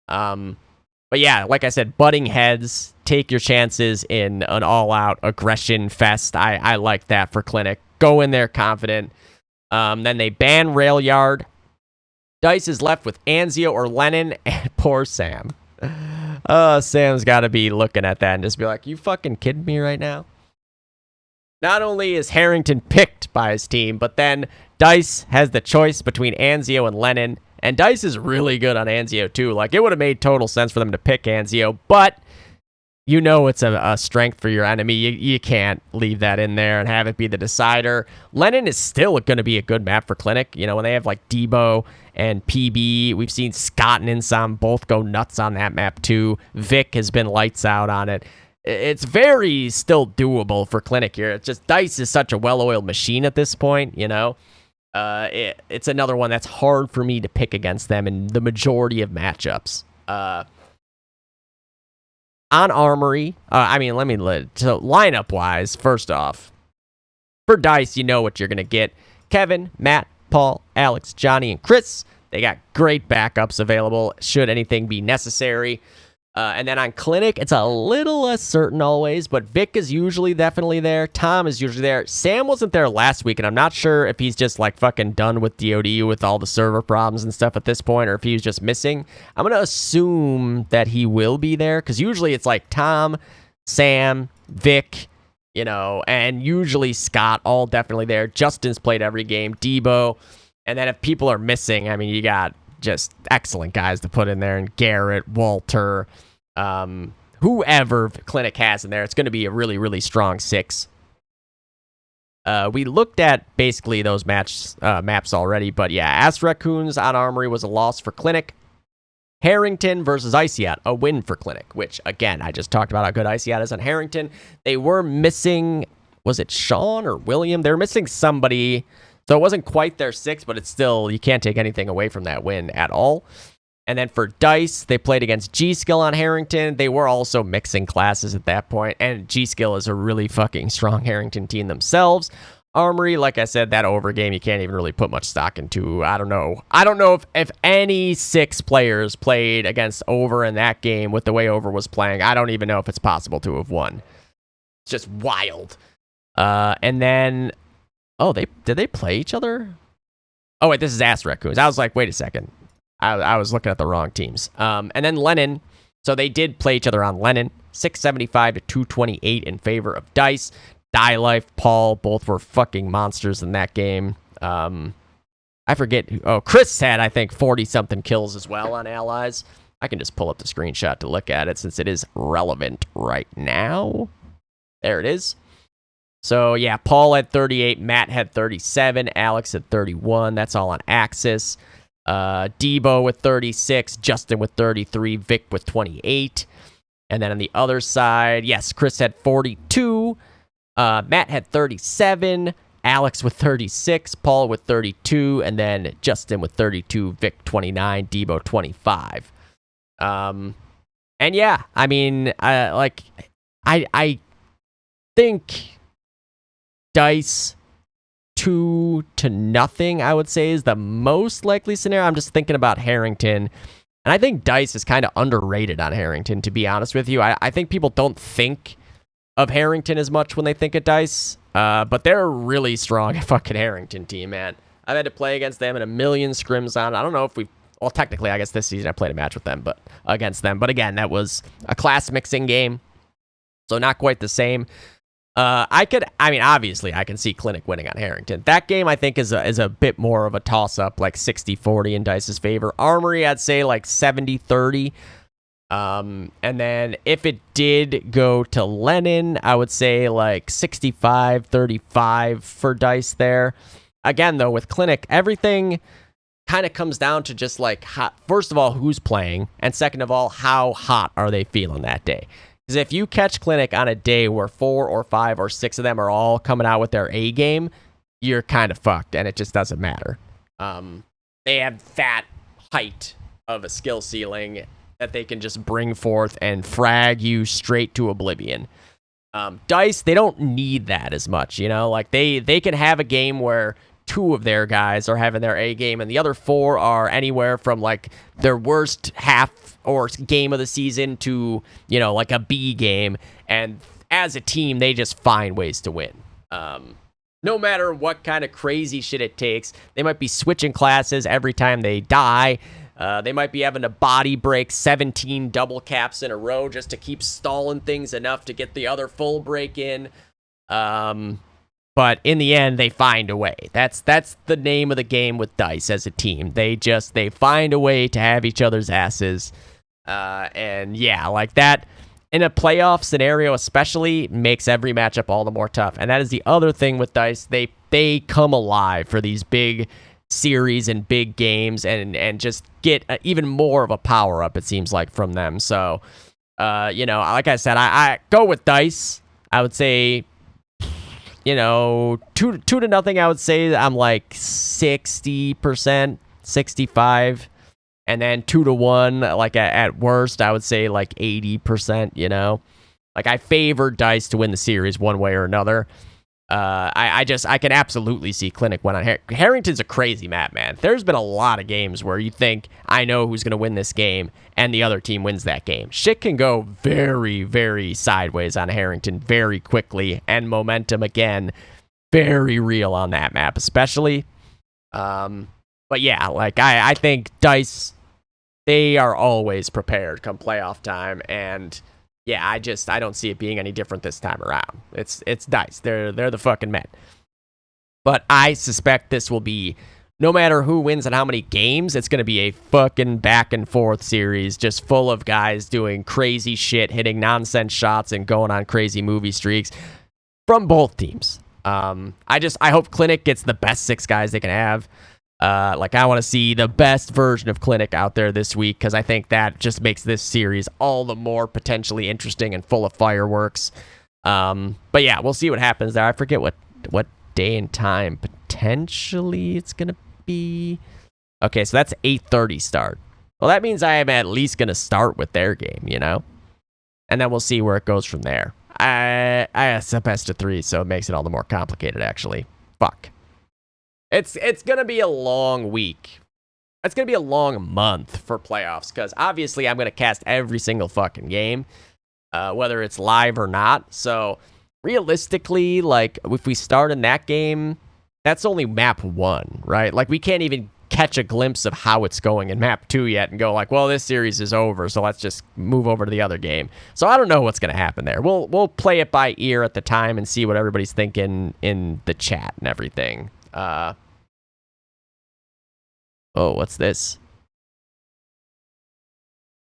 But yeah, like I said, butting heads. Take your chances in an all-out aggression fest. I like that for Clinic. Go in there confident. Then they ban Railyard. Dice is left with Anzio or Lennon. And poor Sam. Sam's got to be looking at that and just be like, you fucking kidding me right now? Not only is Harrington picked by his team, but then Dice has the choice between Anzio and Lennon, and Dice is really good on Anzio too. Like, it would have made total sense for them to pick Anzio, but it's a strength for your enemy. You can't leave that in there and have it be the decider. Lennon is still going to be a good map for Clinic. When they have like Debo and PB, we've seen Scott and Insam both go nuts on that map too. Vic has been lights out on it. It's very still doable for Clinic here. It's just Dice is such a well-oiled machine at this point, It's another one that's hard for me to pick against them in the majority of matchups. On Armory, so lineup-wise, first off, for Dice, you know what you're going to get. Kevin, Matt, Paul, Alex, Johnny, and Chris. They got great backups available should anything be necessary. And then on Clinic, it's a little less certain always, but Vic is usually definitely there. Tom is usually there. Sam wasn't there last week, and I'm not sure if he's just like fucking done with DOD with all the server problems and stuff at this point, or if he was just missing. I'm going to assume that he will be there, because usually it's like Tom, Sam, Vic, and usually Scott, all definitely there. Justin's played every game, Debo. And then if people are missing, you got just excellent guys to put in there, and Garrett, Walter, whoever Clinic has in there, it's going to be a really, really strong 6. We looked at basically those maps already, but yeah, Ass Raccoons on Armory was a loss for Clinic. Harrington versus Icyat, a win for Clinic, which, again, I just talked about how good Icyat is on Harrington. They were missing, was it Sean or William? They were missing somebody, so it wasn't quite their 6, but it's still, you can't take anything away from that win at all. And then for Dice, they played against G-Skill on Harrington. They were also mixing classes at that point, and G-Skill is a really fucking strong Harrington team themselves. Armory, like I said, that over game, you can't even really put much stock into. I don't know if any 6 players played against Over in that game with the way Over was playing. I don't even know if it's possible to have won. It's just wild. And then, did they play each other? Oh, wait, this is Ass Raccoons. I was like, wait a second. I was looking at the wrong teams. And then Lennon. So they did play each other on Lennon. 675 to 228 in favor of Dice. Die Life, Paul, both were fucking monsters in that game. I forget. Chris had, I think, 40-something kills as well on allies. I can just pull up the screenshot to look at it since it is relevant right now. There it is. So, yeah, Paul had 38, Matt had 37, Alex had 31. That's all on Axis. Debo with 36, Justin with 33, Vic with 28. And then on the other side, yes, Chris had 42, Matt had 37, Alex with 36, Paul with 32, and then Justin with 32, Vic 29, Debo 25. And yeah, I mean, I think Dice 2-0, I would say, is the most likely scenario. I'm just thinking about Harrington, and I think Dice is kind of underrated on Harrington, to be honest with you. I think people don't think of Harrington as much when they think of Dice, but they're really strong at fucking Harrington team, man. I've had to play against them in a million scrims on. I don't know if well, technically, I guess this season I played a match with them, but against them. But again, that was a class mixing game, so not quite the same. Obviously, I can see Clinic winning on Harrington. That game, I think, is a bit more of a toss-up, like 60-40 in Dice's favor. Armory, I'd say, like 70-30. And then if it did go to Lennon, I would say, like 65-35 for Dice there. Again, though, with Clinic, everything kind of comes down to just, like, first of all, who's playing, and second of all, how hot are they feeling that day? Because if you catch Clinic on a day where 4 or 5 or 6 of them are all coming out with their A game, you're kind of fucked, and it just doesn't matter. They have that height of a skill ceiling that they can just bring forth and frag you straight to oblivion. Dice, they don't need that as much, you know? Like, they can have a game where 2 of their guys are having their A game, and the other 4 are anywhere from, like, their worst half or game of the season to, you know, like a B game. And as a team, they just find ways to win. No matter what kind of crazy shit it takes. They might be switching classes every time they die. They might be having to body break 17 double caps in a row just to keep stalling things enough to get the other full break in. But in the end, they find a way. That's the name of the game with Dice as a team. They find a way to have each other's asses. And yeah, like that in a playoff scenario especially makes every matchup all the more tough. And that is the other thing with Dice. They come alive for these big series and big games and just get even more of a power up, it seems like, from them. So, like I said, I go with Dice. I would say, 2-0, I would say I'm like 60%, 65%. And then 2-1, like at worst, I would say like 80%, Like, I favor Dice to win the series one way or another. I can absolutely see Clinic win on Harrington's a crazy map, man. There's been a lot of games where you think, I know who's going to win this game, and the other team wins that game. Shit can go very, very sideways on Harrington very quickly, and momentum, again, very real on that map, especially. But yeah, like, I think Dice, they are always prepared come playoff time, and yeah, I don't see it being any different this time around. It's Dice. They're the fucking men. But I suspect this will be, no matter who wins and how many games, it's going to be a fucking back and forth series just full of guys doing crazy shit, hitting nonsense shots and going on crazy movie streaks from both teams. I hope Clinic gets the best 6 guys they can have. I want to see the best version of Clinic out there this week, because I think that just makes this series all the more potentially interesting and full of fireworks. But yeah, we'll see what happens there. I forget what day and time potentially it's going to be. Okay, so that's 8:30 start. Well, that means I am at least going to start with their game, And then we'll see where it goes from there. It's a best of 3, so it makes it all the more complicated, actually. Fuck. It's going to be a long week. It's going to be a long month for playoffs, because obviously I'm going to cast every single fucking game, whether it's live or not. So realistically, like, if we start in that game, that's only map 1, right? Like, we can't even catch a glimpse of how it's going in map 2 yet and go like, well, this series is over, so let's just move over to the other game. So I don't know what's going to happen there. We'll play it by ear at the time and see what everybody's thinking in the chat and everything. Oh, what's this?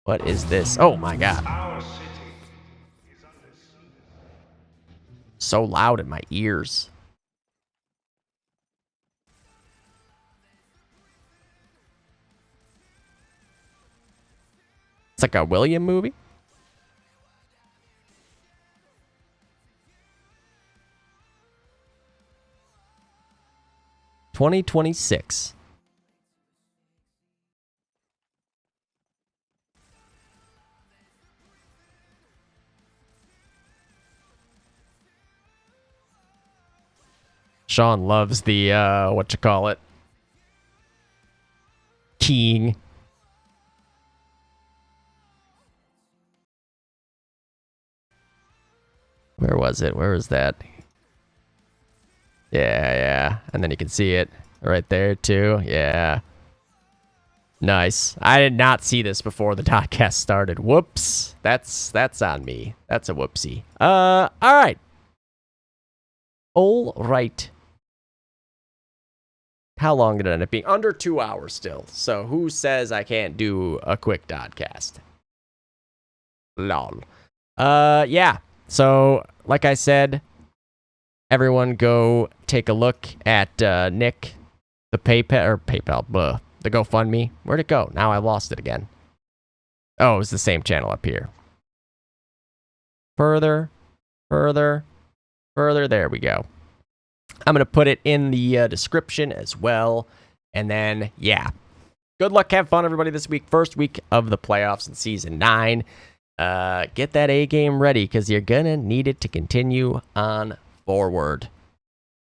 What is this? Oh my god. So loud in my ears. It's like a William movie. $2026. Sean loves the keying. Where was it? Where was that? Yeah. And then you can see it right there too. Yeah. Nice. I did not see this before the Dodcast started. Whoops. That's on me. That's a whoopsie. All right. All right. How long did it end up being? Under 2 hours still. So who says I can't do a quick Dodcast? Lol. Yeah. So, like I said, everyone go take a look at Nick, the PayPal, the GoFundMe. Where'd it go? Now I lost it again. Oh, it's the same channel up here. Further. There we go. I'm going to put it in the description as well. And then, yeah. Good luck. Have fun, everybody, this week. First week of the playoffs in Season 9. Get that A game ready because you're going to need it to continue on forward.